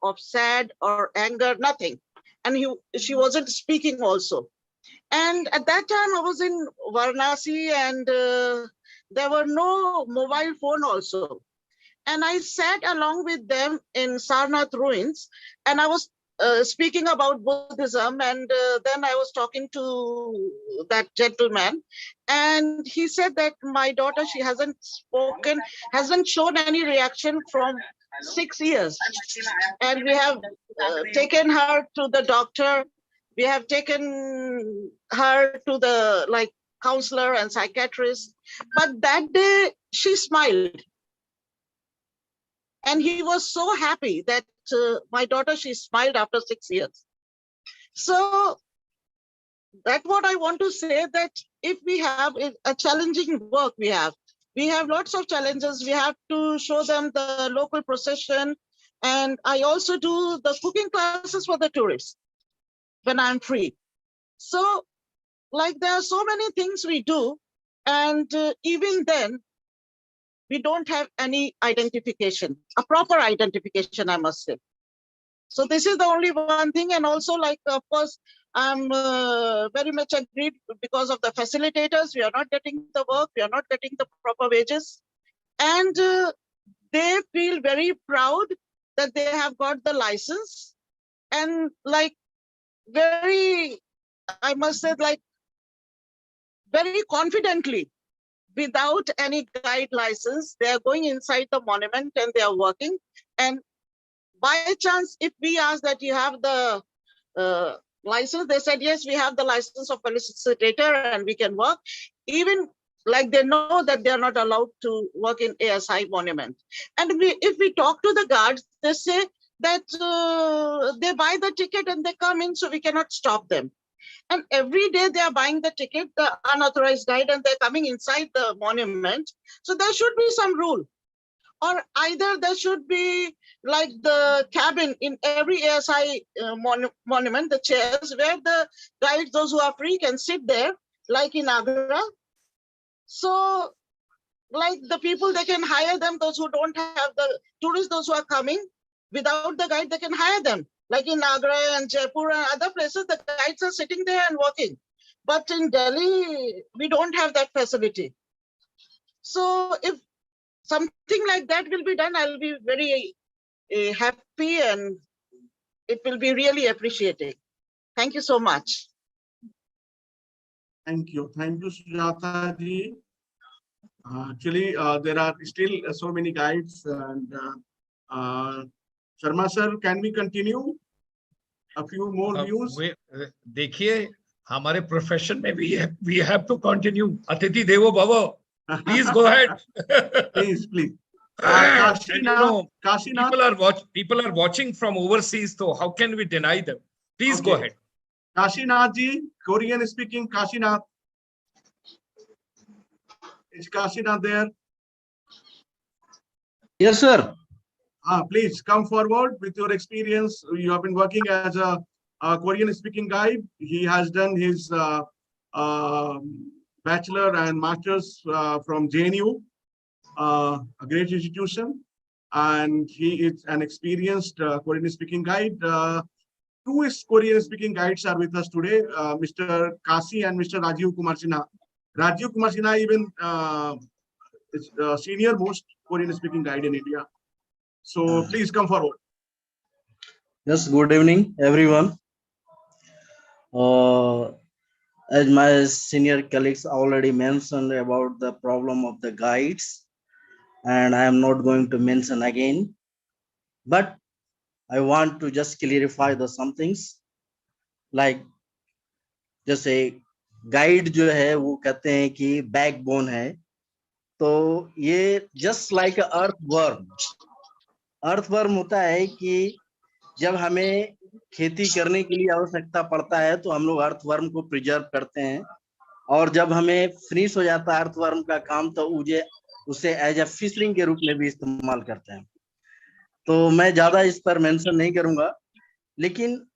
of sad or anger, nothing. And she wasn't speaking also. And at that time I was in Varanasi, and there were no mobile phone also. And I sat along with them in Sarnath ruins, and I was speaking about Buddhism, and then I was talking to that gentleman, and he said that my daughter, she hasn't spoken, hasn't shown any reaction from 6 years. And we have taken her to the doctor, we have taken her to the counselor and psychiatrist, but that day she smiled. And he was so happy that my daughter, she smiled after 6 years. So that's what I want to say, that if we have a challenging work, we have lots of challenges. We have to show them the local procession. And I also do the cooking classes for the tourists when I'm free. So there are so many things we do. And even then, we don't have any identification, a proper identification, I must say. So this is the only one thing. And also, of course, I'm very much agreed, because of the facilitators, we are not getting the work, we are not getting the proper wages. And they feel very proud that they have got the license. And very, I must say, very confidently, without any guide license, they are going inside the monument and they are working. And by chance, if we ask that you have the license, they said, yes, we have the license of facilitator and we can work. Even they know that they are not allowed to work in ASI monument. And if we talk to the guards, they say that they buy the ticket and they come in, so we cannot stop them. And every day they are buying the ticket, the unauthorized guide, and they're coming inside the monument. So there should be some rule. Or either there should be the cabin in every ASI monument, the chairs, where the guides, those who are free, can sit there, like in Agra. So the people, they can hire them, those who don't have the tourists, those who are coming without the guide, they can hire them. Like in Agra and Jaipur and other places, the guides are sitting there and working. But in Delhi, we don't have that facility. So if something like that will be done, I'll be very happy, and it will be really appreciated. Thank you so much. Thank you, Sujata ji. Actually, there are still so many guides. And Sharma sir, can we continue? A few more views. देखिए, हमारे profession में we have to continue. Atiti Devo Bhava. Please go ahead. Please. People are watching from overseas, so how can we deny them? Please go ahead. Kashinath ji, Korean speaking Kashinath. Is Kashinath there? Yes, sir. Please come forward with your experience. You have been working as a Korean speaking guide. He has done his bachelor and master's from JNU, a great institution. And he is an experienced Korean speaking guide. Two Korean speaking guides are with us today, Mr. Kasi and Mr. Rajiv Kumar Sinha. Rajiv Kumar Sinha even is senior most Korean speaking guide in India. So please come forward. Yes, good evening, everyone. As my senior colleagues already mentioned about the problem of the guides, and I am not going to mention again, but I want to just clarify the some things. Like जैसे guide जो है वो कहते हैं कि backbone है, तो ये जस्ट लाइक अर्थवर्म होता है कि जब हमें खेती करने के लिए आवश्यकता पड़ता है तो हम लोग अर्थवर्म को प्रिजर्व करते हैं, और जब हमें फिनिश हो जाता है अर्थवर्म का काम तो उसे एज ए फिशरिंग के रूप में भी इस्तेमाल करते हैं। तो मैं ज्यादा इस पर मेंशन नहीं करूंगा, लेकिन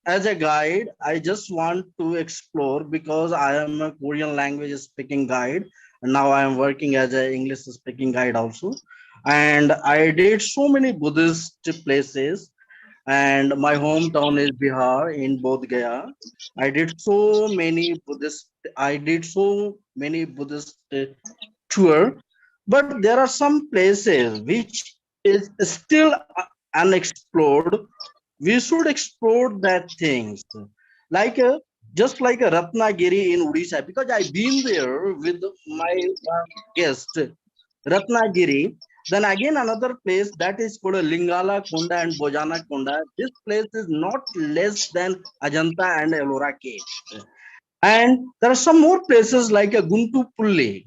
as a guide, I just want to explore, because I am a Korean language speaking guide, and now I am working as an English speaking guide also. And I did so many Buddhist places, and my hometown is Bihar in Bodh Gaya. I did so many Buddhist tour, but there are some places which is still unexplored. We should explore that things, like just like a Ratnagiri in Odisha, because I've been there with my guest Ratnagiri. Then again another place that is called Lingala Konda and Bojana Konda. This place is not less than Ajanta and Ellora caves. And there are some more places like a Guntupalli,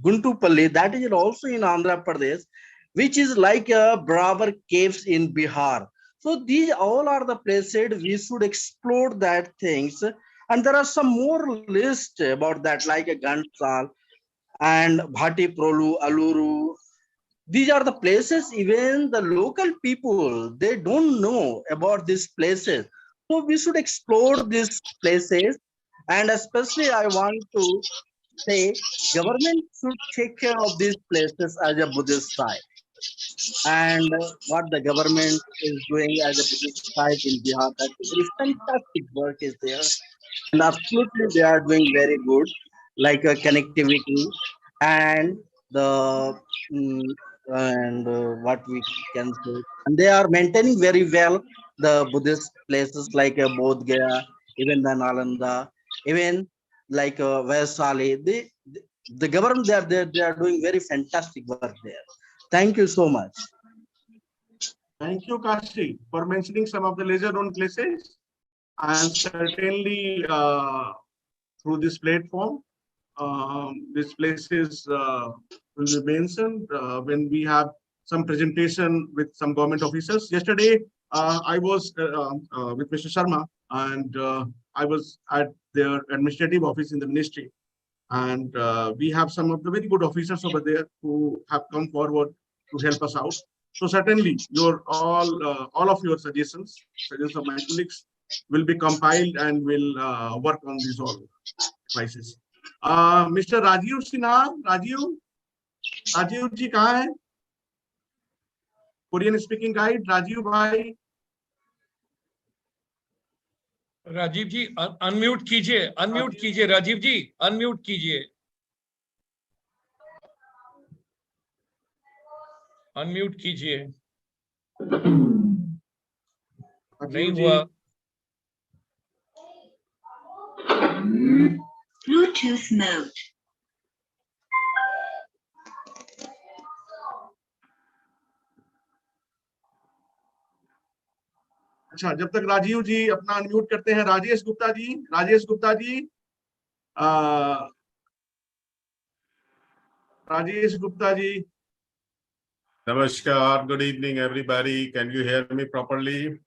that is also in Andhra Pradesh, which is like a Bravar caves in Bihar. So these all are the places we should explore that things. And there are some more lists about that, like a Gansal and Bhati Prolu, Aluru. These are the places even the local people, they don't know about these places. So we should explore these places. And especially I want to say government should take care of these places as a Buddhist site. And what the government is doing as a Buddhist site in Bihar, that very fantastic work is there. And absolutely they are doing very good, like a connectivity and the what we can say. And they are maintaining very well the Buddhist places like Bodh Gaya, even the Nalanda, even like Vaisali. The government, they are doing very fantastic work there. Thank you so much. Thank you, Kashi, for mentioning some of the lesser-known places. And certainly through this platform, these places will be mentioned when we have some presentation with some government officers. Yesterday, I was with Mr. Sharma, and I was at their administrative office in the ministry. And we have some of the very good officers over there who have come forward to help us out. So certainly, your all of your suggestions of my colleagues, will be compiled and will work on these all advices. Mr. Rajiv Sinha, Rajiv ji kahan hai? Korean speaking guide, Rajiv bhai. Rajiv ji unmute कीजिए Rajiv ji, unmute कीजिए, unmute कीजिए, नहीं हुआ। Bluetooth mode. अच्छा, जब तक राजीव जी अपना unmute करते हैं, Rajesh Gupta ji, Rajesh Gupta ji. Namaskar, good evening everybody. Can you hear me properly?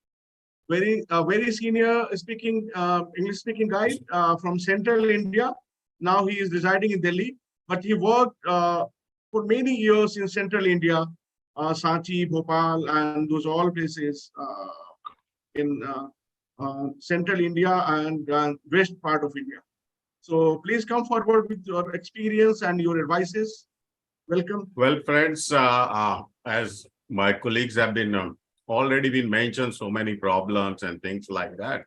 very senior speaking English speaking guide from Central India. Now he is residing in Delhi, but he worked for many years in Central India, Sanchi, Bhopal, and those all places in Central India and west part of India. So please come forward with your experience and your advices. Welcome. Well, friends, as my colleagues have been already been mentioned, so many problems and things like that.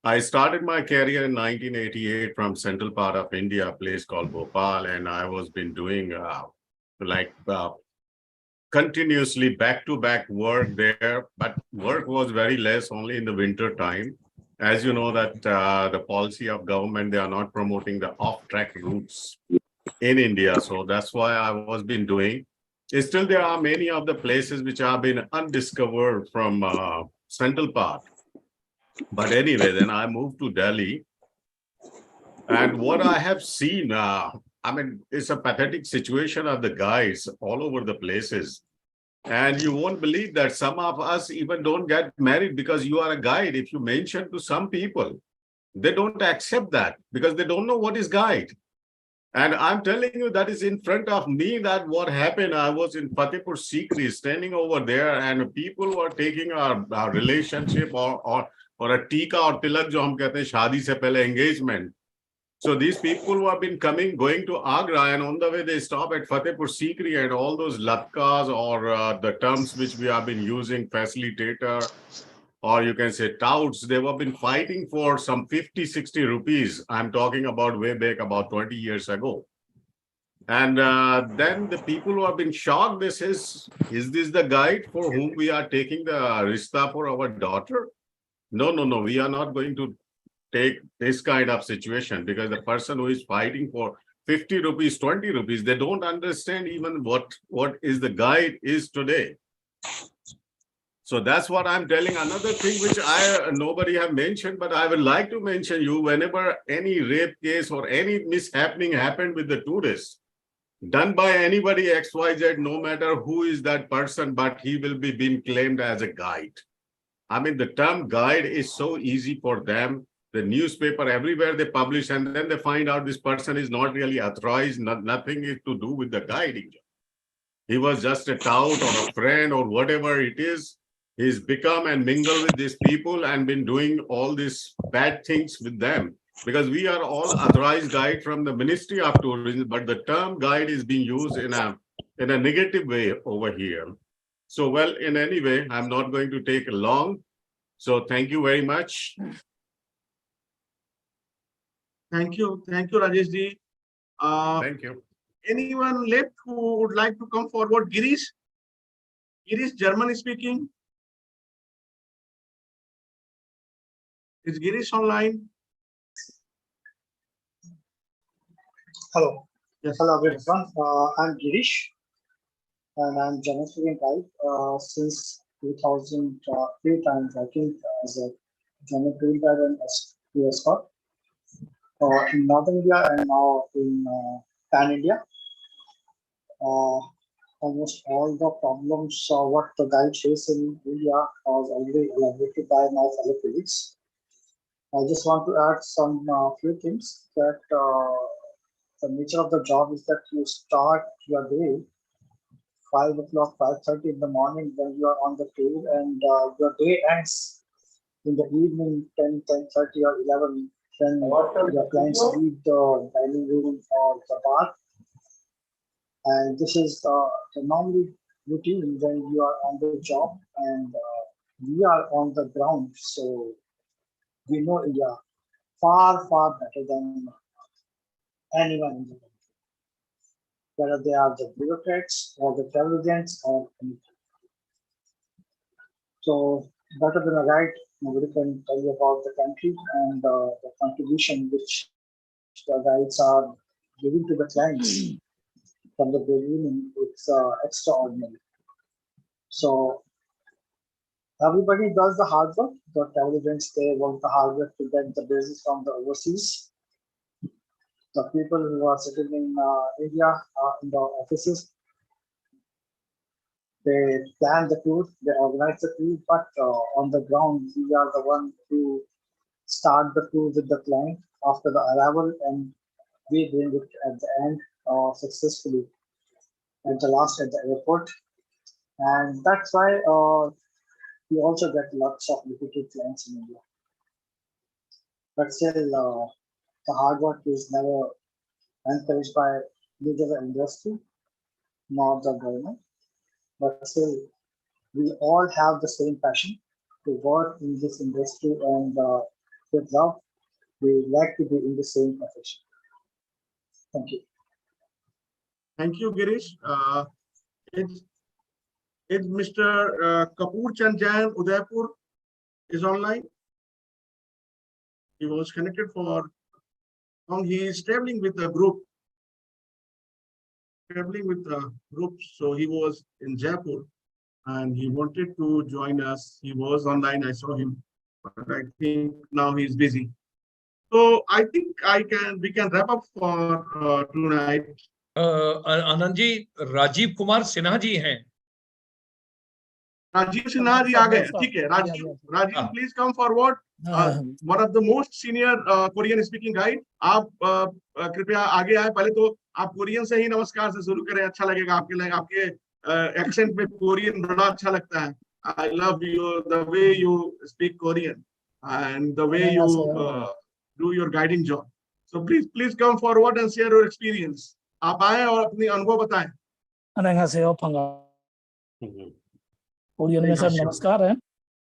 I started my career in 1988 from central part of India, a place called Bhopal, and I was been doing continuously back-to-back work there, but work was very less, only in the winter time. As you know that the policy of government, they are not promoting the off-track routes in India. So that's why I was been doing. Still, there are many of the places which have been undiscovered from central part. But anyway, then I moved to Delhi. And what I have seen, I mean, it's a pathetic situation of the guys all over the places. And you won't believe that some of us even don't get married because you are a guide. If you mention to some people, they don't accept that because they don't know what is guide. And I'm telling you that is in front of me that what happened. I was in Fatehpur Sikri standing over there and people were taking our relationship or a tika or tilak jo hum kehte hain shaadi se pehle engagement. So these people who have been going to Agra and on the way they stop at Fatehpur Sikri and all those latkas or the terms which we have been using, facilitator, or you can say touts, they have been fighting for some 50, 60 rupees. I'm talking about way back about 20 years ago. And then the people who have been shocked, this is this the guide for whom we are taking the rishta for our daughter? No, we are not going to take this kind of situation because the person who is fighting for 50 rupees, 20 rupees, they don't understand even what is the guide is today. So that's what I'm telling. Another thing which nobody have mentioned, but I would like to mention you, whenever any rape case or any mishappening happened with the tourists, done by anybody XYZ, no matter who is that person, but he will be being claimed as a guide. I mean, the term guide is so easy for them. The newspaper, everywhere they publish, and then they find out this person is not really authorized, nothing to do with the guiding. He was just a tout or a friend or whatever it is. He's become and mingled with these people and been doing all these bad things with them. Because we are all authorized guide from the Ministry of Tourism, but the term guide is being used in a negative way over here. So, well, in any way, I'm not going to take long. So thank you very much. Thank you, Rajesh ji. Thank you. Anyone left who would like to come forward? Girish, German speaking. Is Girish online? Hello. Yes. Hello everyone. I'm Girish, and I'm German speaking guide. Since 2008, I'm working as a German tour guide and US Escort in Northern India and now in Pan India. Almost all the problems what the guide face in India was already elaborated by my fellow colleagues. I just want to add some few things that the nature of the job is that you start your day 5 o'clock, 5:30 in the morning when you are on the tour, and your day ends in the evening 10:30 or 11 when your clients leave the dining room or the bar. And this is the normal routine when you are on the job, and we are on the ground, so we know India far better than anyone in the country, whether they are the bureaucrats or the travel agents or anything. So better than a guide, nobody can tell you about the country and the contribution which the guides are giving to the clients from the beginning. It's extraordinary. So everybody does the hard work. The travel agents, they work the hard work to get the business from the overseas. The people who are sitting in India in the offices, They plan the tour, they organize the tour, but on the ground, we are the one who start the tour with the client after the arrival, and we bring it at the end successfully at the last at the airport. And that's why we also get lots of repeated clients in India. But still, the hard work is never encouraged by neither the industry nor the government. But still, we all have the same passion to work in this industry, and with love, we like to be in the same profession. Thank you. Thank you, Girish. Is Mr. Kapoor Chanjan Udaipur is online? He was connected for long. He is traveling with a group. So he was in Jaipur and he wanted to join us. He was online. I saw him, but I think now he's busy. So I think we can wrap up for tonight. Anand ji, Rajiv Kumar Sinha ji हैं. राजीव सिन्हा जी आ गए. ठीक है, Rajiv please come forward. One of the most senior Korean speaking guide. आप कृपया आगे आए. पहले तो आप कोरियन से ही नमस्कार से शुरू करें. अच्छा लगेगा आपके लिए. आपके एक्सेंट में कोरियन बड़ा अच्छा लगता है. I love you, the way you speak Korean and the way you do your guiding job. So please come forward and share your experience. आप आए और अपनी अनुभव बताएं. 안녕하세요. 반갑습니다. कोरियन में सर नमस्कार है.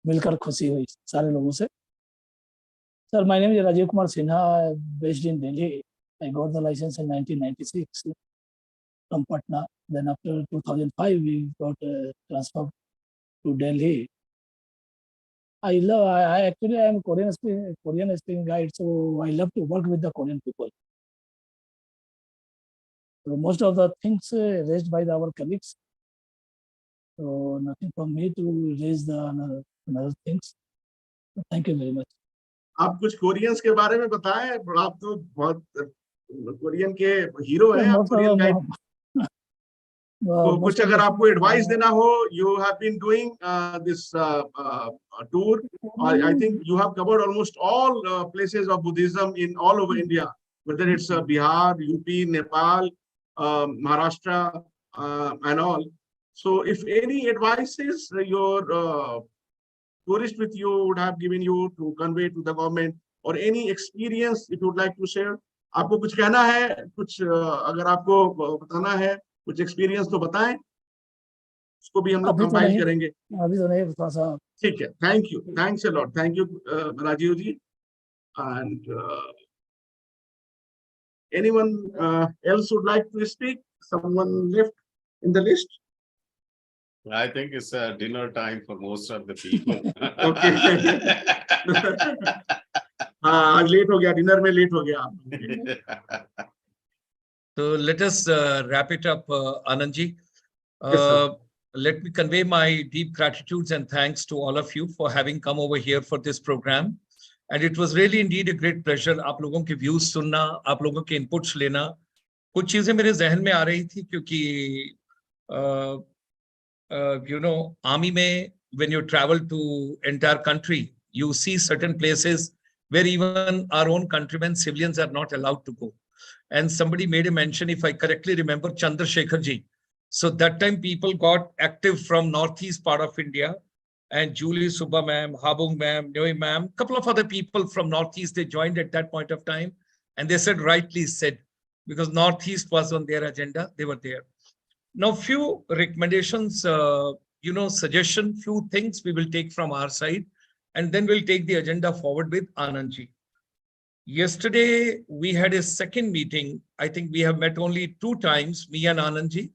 मिलकर खुशी हुई सारे लोगों से. Sir, my name is Rajiv Kumar Sinha, based in Delhi. I got the license in 1996 from Patna. Then after 2005, we got transferred to Delhi. I am Korean speaking guide, so I love to work with the Korean people. So most of the things raised by our colleagues. So nothing from me to raise the another things. So thank you very much. आप कुछ Koreans के बारे में बताएं. आप तो बहुत Korean के हीरो हैं. आप कोरियन गाइड. तो कुछ अगर आपको एडवाइस देना हो. You have been doing this tour. I think you have covered almost all places of Buddhism in all over India, whether it's Bihar, UP, Nepal, Maharashtra, and all. So if any advices your tourist with you would have given you to convey to the government, or any experience if you would like to share. आपको कुछ कहना है, कुछ अगर आपको बताना है, कुछ experience तो बताएं. उसको भी हम लोग कंपाइल करेंगे. अभी तो नहीं, थोड़ा सा. ठीक है. Thank you. Thanks a lot. Thank you, Rajiv ji. And anyone else would like to speak? Someone left in the list? I think it's dinner time for most of the people. Okay. आज late हो गया. Dinner में late हो गया. So let us wrap it up, Anandji. Let me convey my deep gratitudes and thanks to all of you for having come over here for this program. And it was really indeed a great pleasure. आप लोगों के views सुनना, आप लोगों के inputs लेना. कुछ चीजें मेरे जहन में आ रही थी क्योंकि you know, army mein, when you travel to entire country, you see certain places where even our own countrymen, civilians are not allowed to go. And somebody made a mention, if I correctly remember, Chandrasekhar ji. So that time people got active from northeast part of India, and Julie Subba ma'am, Habung ma'am, Noe ma'am, couple of other people from northeast, they joined at that point of time. And they said, rightly said, because northeast was on their agenda, they were there. Now, few recommendations, you know, suggestion, few things we will take from our side, and then we'll take the agenda forward with Anandji. Yesterday, we had a second meeting. I think we have met only 2 times, me and Anandji.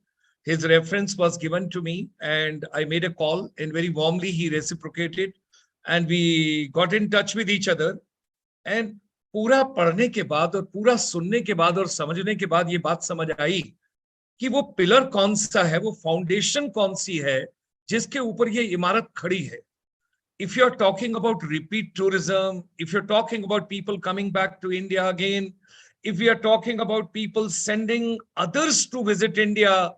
His reference was given to me and I made a call, and very warmly he reciprocated, and we got in touch with each other. And पूरा पढ़ने के बाद और पूरा सुनने के बाद और समझने के बाद ये बात समझ आई कि वो पिलर कौन सा है, वो फाउंडेशन कौन सी है जिसके ऊपर ये इमारत खड़ी है. If you're talking about repeat tourism, if you're talking about people coming back to India again, if we are talking about people sending others to visit India,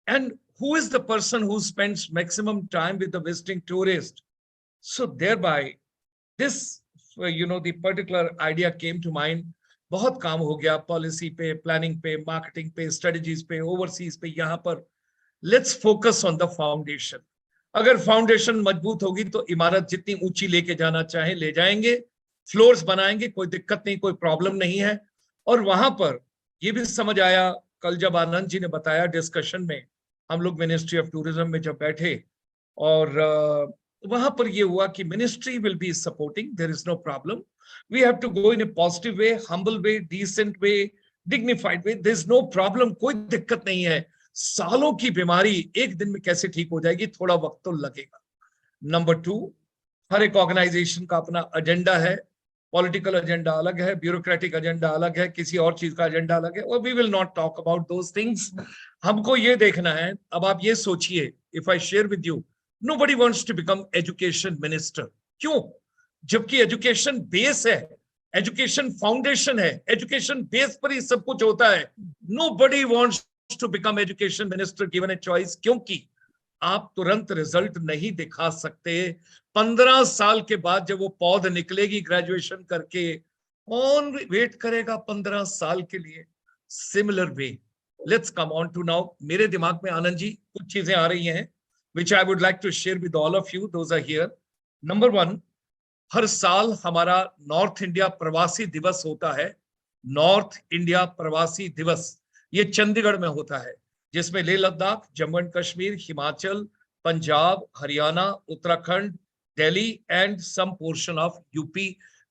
and who is the person who spends maximum time with the visiting tourist? So thereby, this, the particular idea came to mind. बहुत काम हो गया policy पे, planning पे, marketing पे, strategies पे, overseas पे. यहाँ पर let's focus on the foundation. अगर फाउंडेशन मजबूत होगी तो इमारत जितनी ऊंची लेके जाना चाहे ले जाएंगे, फ्लोर्स बनाएंगे, कोई दिक्कत नहीं, कोई प्रॉब्लम नहीं है. और वहां पर ये भी समझ आया, कल जब आनंद जी ने बताया डिस्कशन में, हम लोग मिनिस्ट्री ऑफ टूरिज्म में जब बैठे और वहां पर ये हुआ कि ministry will be supporting, there is no problem. We have to go in a positive way, humble way, decent way, dignified way. There is no problem, कोई दिक्कत नहीं है. सालों की बीमारी एक दिन में कैसे ठीक हो जाएगी, थोड़ा वक्त तो लगेगा. नंबर 2, हर एक ऑर्गेनाइजेशन का अपना एजेंडा है. पॉलिटिकल एजेंडा अलग है, ब्यूरोक्रेटिक एजेंडा अलग है, किसी और चीज का एजेंडा अलग है. और we will not talk about those things. हमको ये देखना है. अब आप ये सोचिए, if I share with you, nobody wants to become education minister. क्यों? जबकि एजुकेशन बेस है, एजुकेशन फाउंडेशन है, एजुकेशन बेस पर ही सब कुछ होता है. Nobody wants to become education minister given a choice. क्योंकि आप तुरंत रिजल्ट नहीं दिखा सकते. 15 साल के बाद जब वो पौध निकलेगी ग्रेजुएशन करके, कौन वेट करेगा 15 साल के लिए? Similar way, let's come on to now. मेरे दिमाग में आनंद जी कुछ चीजें आ रही हैं which I would like to share with all of you. Those are here. Number 1, हर साल हमारा नॉर्थ इंडिया प्रवासी दिवस होता है. नॉर्थ इंडिया प्रवासी दिवस ये चंडीगढ़ में होता है, जिसमें Leh Ladakh, Jammu and Kashmir, Himachal, Punjab, Haryana, Uttarakhand, Delhi and some portion of UP,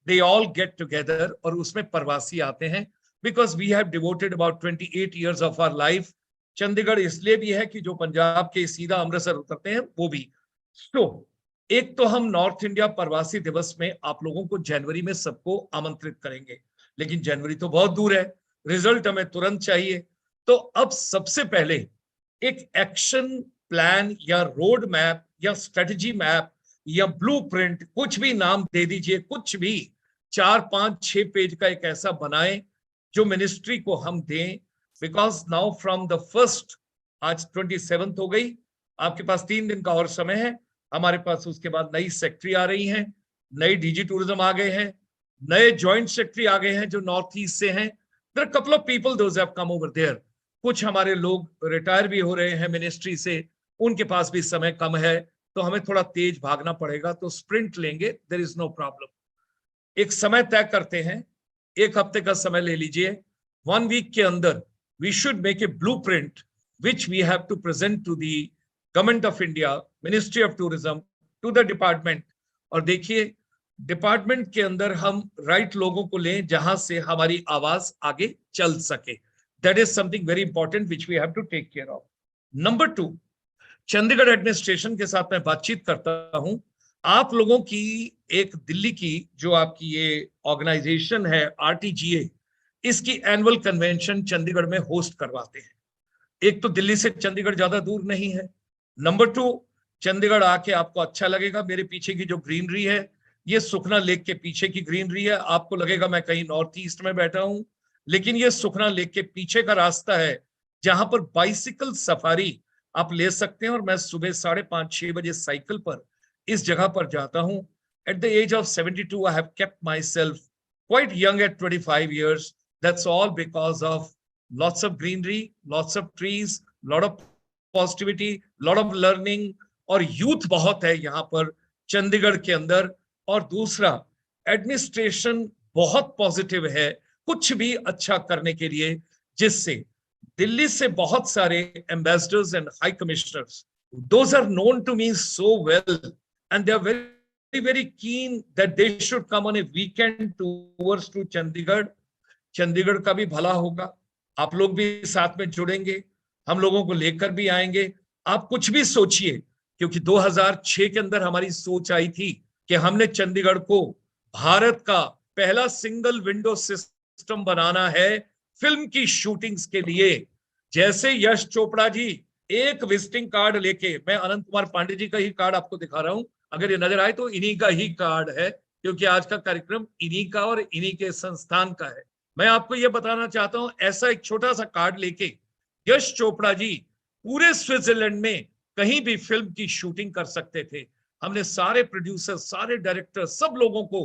they all get together. और उसमें प्रवासी आते हैं because we have devoted about 28 years of our life. Chandigarh इसलिए भी है कि जो पंजाब के सीधा अमृतसर उतरते हैं वो भी. तो एक तो हम नॉर्थ इंडिया प्रवासी दिवस में आप लोगों को जनवरी में सबको आमंत्रित करेंगे, लेकिन जनवरी तो बहुत दूर है, रिजल्ट हमें तुरंत चाहिए. तो अब सबसे पहले एक एक्शन प्लान या रोड मैप या स्ट्रेटजी मैप या ब्लूप्रिंट, कुछ भी नाम दे दीजिए, कुछ भी 4, 5, 6 पेज का एक ऐसा बनाएं जो मिनिस्ट्री को हम दें. Because now from the 1st, आज 27th हो गई, आपके पास 3 दिन का और समय है. हमारे पास उसके बाद नई सेक्रेटरी आ रही हैं, नई डीजी टूरिज्म आ गए हैं, नए जॉइंट सेक्रेटरी आ गए हैं जो नॉर्थ ईस्ट से हैं. There are a couple of people those have come over there. कुछ हमारे लोग रिटायर भी हो रहे हैं मिनिस्ट्री से, उनके पास भी समय कम है, तो हमें थोड़ा तेज भागना पड़ेगा, तो स्प्रिंट लेंगे, there is no problem. एक समय तय करते हैं, 1 हफ्ते का समय ले लीजिए. 1 week के अंदर we should make a blueprint which we have to present to the Government of India, Ministry of Tourism, to the department. और देखिए डिपार्टमेंट के अंदर हम राइट लोगों को लें जहां से हमारी आवाज आगे चल सके. That is something very important which we have to take care of. Number 2, Chandigarh administration के साथ मैं बातचीत करता हूं. आप लोगों की एक दिल्ली की जो आपकी ये ऑर्गेनाइजेशन है RTGA, इसकी एनुअल कन्वेंशन चंडीगढ़ में होस्ट करवाते हैं. एक तो दिल्ली से चंडीगढ़ ज्यादा दूर नहीं है. नंबर 2, चंडीगढ़ आके आपको अच्छा लगेगा. मेरे पीछे की जो ग्रीनरी है ये सुखना लेक के पीछे की ग्रीनरी है. आपको लगेगा मैं कहीं नॉर्थ ईस्ट में बैठा हूं, लेकिन ये सुखना लेक के पीछे का रास्ता है जहां पर बाइसिकल सफारी आप ले सकते हैं. और मैं सुबह 5:30-6 बजे साइकिल पर इस जगह पर जाता हूं. At the age of 72 I have kept myself quite young at 25 years. That's all because of lots of greenery, lots of trees, lot of positivity, lot of learning. और यूथ बहुत है यहाँ पर चंडीगढ़ के अंदर. और दूसरा, एडमिनिस्ट्रेशन बहुत पॉजिटिव है कुछ भी अच्छा करने के लिए, जिससे दिल्ली से बहुत सारे ambassadors and high commissioners, those are known to me so well and they are very very keen that they should come on a weekend tours to Chandigarh. Chandigarh का भी भला होगा, आप लोग भी साथ में जुड़ेंगे, हम लोगों को लेकर भी आएंगे. आप कुछ भी सोचिए, क्योंकि 2006 के अंदर हमारी सोच आई थी कि हमने चंडीगढ़ को भारत का पहला सिंगल विंडो सिस्टम बनाना है फिल्म की शूटिंग्स के लिए. जैसे यश चोपड़ा जी एक विजिटिंग कार्ड लेके, मैं अनंत कुमार पांडे जी का ही कार्ड आपको दिखा रहा हूं, अगर ये नजर आए तो इन्हीं का ही कार्ड है, क्योंकि आज का कार्यक्रम इन्हीं का और इन्हीं के संस्थान का है. मैं आपको यह बताना चाहता हूं, ऐसा एक छोटा सा कार्ड लेके यश चोपड़ा जी पूरे स्विट्जरलैंड में कहीं भी फिल्म की शूटिंग कर सकते थे। हमने सारे प्रोड्यूसर, सारे डायरेक्टर, सब लोगों को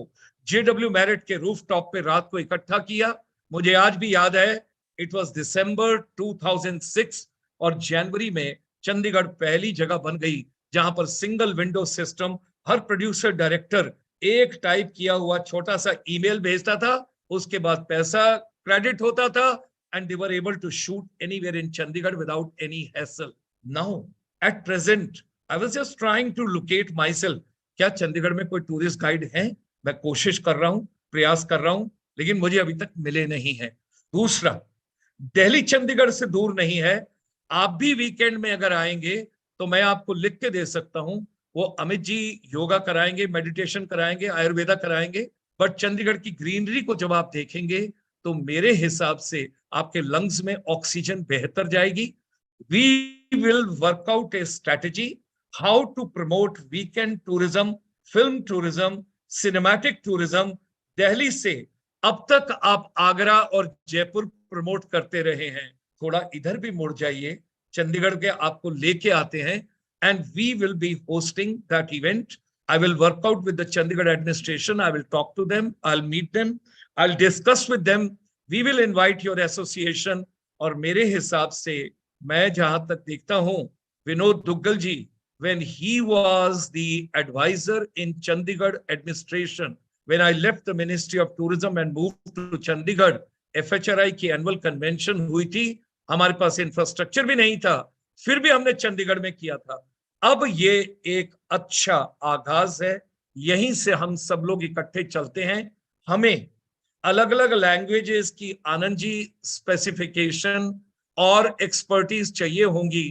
JW मैरिट के रूफटॉप पे रात को इकट्ठा किया। मुझे आज भी याद है, इट वाज दिसंबर 2006 और जनवरी में चंडीगढ़ पहली जगह बन गई जहां पर सिंगल विंडो सिस्टम, हर प्रोड्यूसर डायरेक्टर एक टाइप किया हुआ छोटा सा ईमेल भेजता था, उसके बाद पैसा क्रेडिट होता था, and they were able to shoot anywhere in Chandigarh without any hassle. Now, at present, I was just trying to locate myself. क्या चंडीगढ़ में कोई टूरिस्ट गाइड है? मैं कोशिश कर रहा हूं, प्रयास कर रहा हूं, लेकिन मुझे अभी तक मिले नहीं है। दूसरा, दिल्ली चंडीगढ़ से दूर नहीं है। आप भी वीकेंड में अगर आएंगे तो मैं आपको लिख के दे सकता हूं, वो अमित जी योगा कराएंगे, मेडिटेशन कराएंगे, आयुर्वेदा कराएंगे, बट चंडीगढ़ की ग्रीनरी को जब आप देखेंगे तो मेरे हिसाब से आपके लंग्स में ऑक्सीजन बेहतर जाएगी। We will work out a strategy how to promote weekend tourism, film tourism, cinematic tourism. Delhi से अब तक आप आगरा और जयपुर प्रमोट करते रहे हैं, थोड़ा इधर भी मुड़ जाइए, चंडीगढ़ के आपको लेके आते हैं, and we will be hosting that event. I will work out with the Chandigarh administration. I will talk to them. I'll meet them. I'll discuss with them. We will invite your association. और मेरे हिसाब से मैं जहां तक देखता हूं, विनोद दुग्गल जी, when he was the advisor in Chandigarh administration, when I left the Ministry of Tourism and moved to Chandigarh, FHRI की एनुअल कन्वेंशन हुई थी, हमारे पास इंफ्रास्ट्रक्चर भी नहीं था, फिर भी हमने चंडीगढ़ में किया था। अब ये एक अच्छा आगाज है, यहीं से हम सब लोग इकट्ठे चलते हैं। हमें अलग अलग लैंग्वेजेस की आनंद जी स्पेसिफिकेशन और एक्सपर्टीज चाहिए होंगी,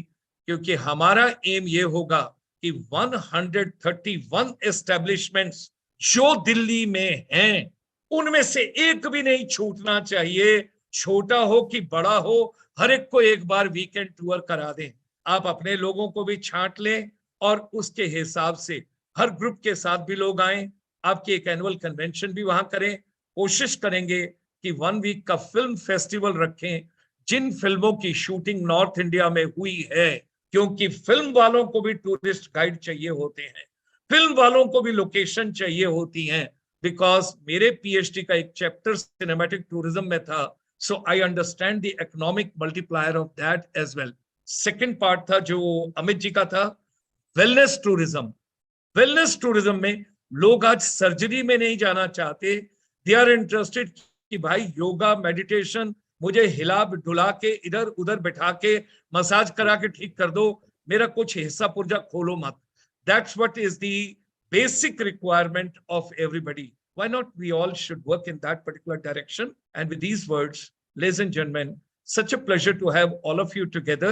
क्योंकि हमारा एम ये होगा कि 131 एस्टेब्लिशमेंट्स जो दिल्ली में हैं, उनमें से एक भी नहीं छूटना चाहिए, छोटा हो कि बड़ा हो, हर एक को एक बार वीकेंड टूर करा दें। आप अपने लोगों को भी छांट लें और उसके हिसाब से हर ग्रुप के साथ भी लोग आए, आपकी एक एनुअल कन्वेंशन भी वहां करें। कोशिश करेंगे कि 1 वीक का फिल्म फेस्टिवल रखें, जिन फिल्मों की शूटिंग नॉर्थ इंडिया में हुई है, क्योंकि फिल्म वालों को भी टूरिस्ट गाइड चाहिए होते हैं, फिल्म वालों को भी लोकेशन चाहिए होती हैं, बिकॉज मेरे PhD का एक चैप्टर सिनेमैटिक टूरिज्म में था, so I understand the economic multiplier of that as well. Second part था जो अमित जी का था, वेलनेस टूरिज्म। वेलनेस टूरिज्म में लोग आज सर्जरी में नहीं जाना चाहते, दे आर इंटरेस्टेड कि भाई योगा, मेडिटेशन, मुझे हिला डुला के इधर उधर बैठा के मसाज करा के ठीक कर दो, मेरा कुछ हिस्सा पुर्जा खोलो मत। That's what is the basic requirement of everybody. Why not we all should work in that particular direction? And with these words, ladies and gentlemen, such a pleasure to have all of you together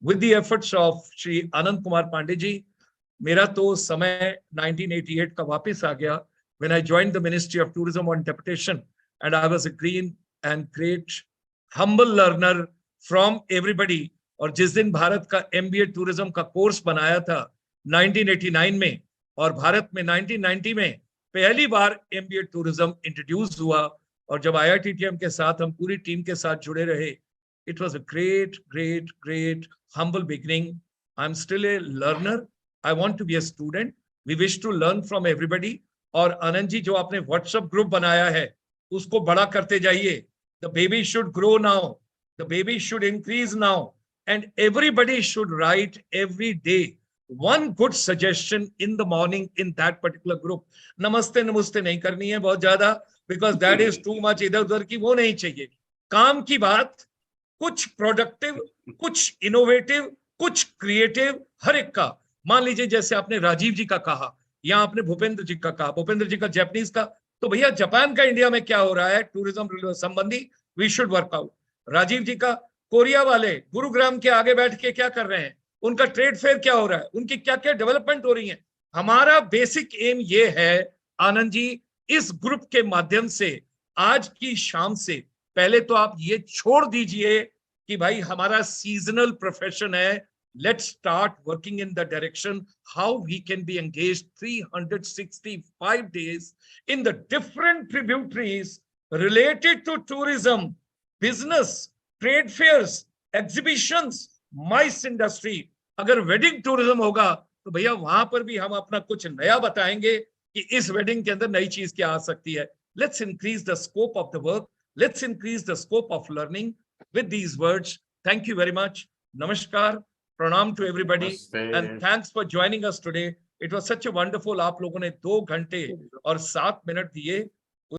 with the efforts of Shri Anand Kumar Pandey ji. मेरा तो समय 1988 का वापस आ गया, when I joined the Ministry of Tourism on deputation, and I was a green and great humble learner from everybody. और जिस दिन भारत का MBA टूरिज्म का कोर्स बनाया था 1989 में, और भारत में 1990 में पहली बार MBA टूरिज्म इंट्रोड्यूस हुआ, और जब IITTM के साथ हम पूरी टीम के साथ जुड़े रहे, it was a great, great, great humble beginning. I'm still a learner. I want to be a student. We wish to learn from everybody. और आनंद जी जो आपने WhatsApp ग्रुप बनाया है, उसको बड़ा करते जाइए। The baby should grow now. The baby should increase now. And everybody should write every day one good suggestion in the morning in that particular group. नमस्ते नमस्ते नहीं करनी है बहुत ज्यादा, because that is too much, इधर उधर की वो नहीं चाहिए। काम की बात, कुछ प्रोडक्टिव, कुछ इनोवेटिव, कुछ क्रिएटिव, हर एक का। मान लीजिए जैसे आपने राजीव जी का कहा, या आपने भूपेंद्र जी का कहा, भूपेंद्र जी का जापानीज का, तो भैया जापान का इंडिया में क्या हो रहा है टूरिज्म संबंधी, we should work out. Rajiv ji का कोरिया वाले गुरुग्राम के आगे बैठ के क्या कर रहे हैं, उनका ट्रेड फेयर क्या हो रहा है, उनकी क्या क्या डेवलपमेंट हो रही है। हमारा बेसिक एम ये है आनंद जी, इस ग्रुप के माध्यम से आज की शाम से पहले तो आप ये छोड़ दीजिए कि भाई हमारा सीजनल प्रोफेशन है, let's start working in the direction how we can be engaged 365 days in the different tributaries related to tourism, business, trade fairs, exhibitions, mice industry, अगर वेडिंग टूरिज्म होगा तो भैया वहां पर भी हम अपना कुछ नया बताएंगे कि इस वेडिंग के अंदर नई चीज क्या आ सकती है. Let's increase the scope of the work. Let's increase the scope of learning. With these words, thank you very much. Namaskar, pranam to everybody, and thanks for joining us today. It was such a wonderful. आप लोगों ने 2 घंटे और 7 minute दिए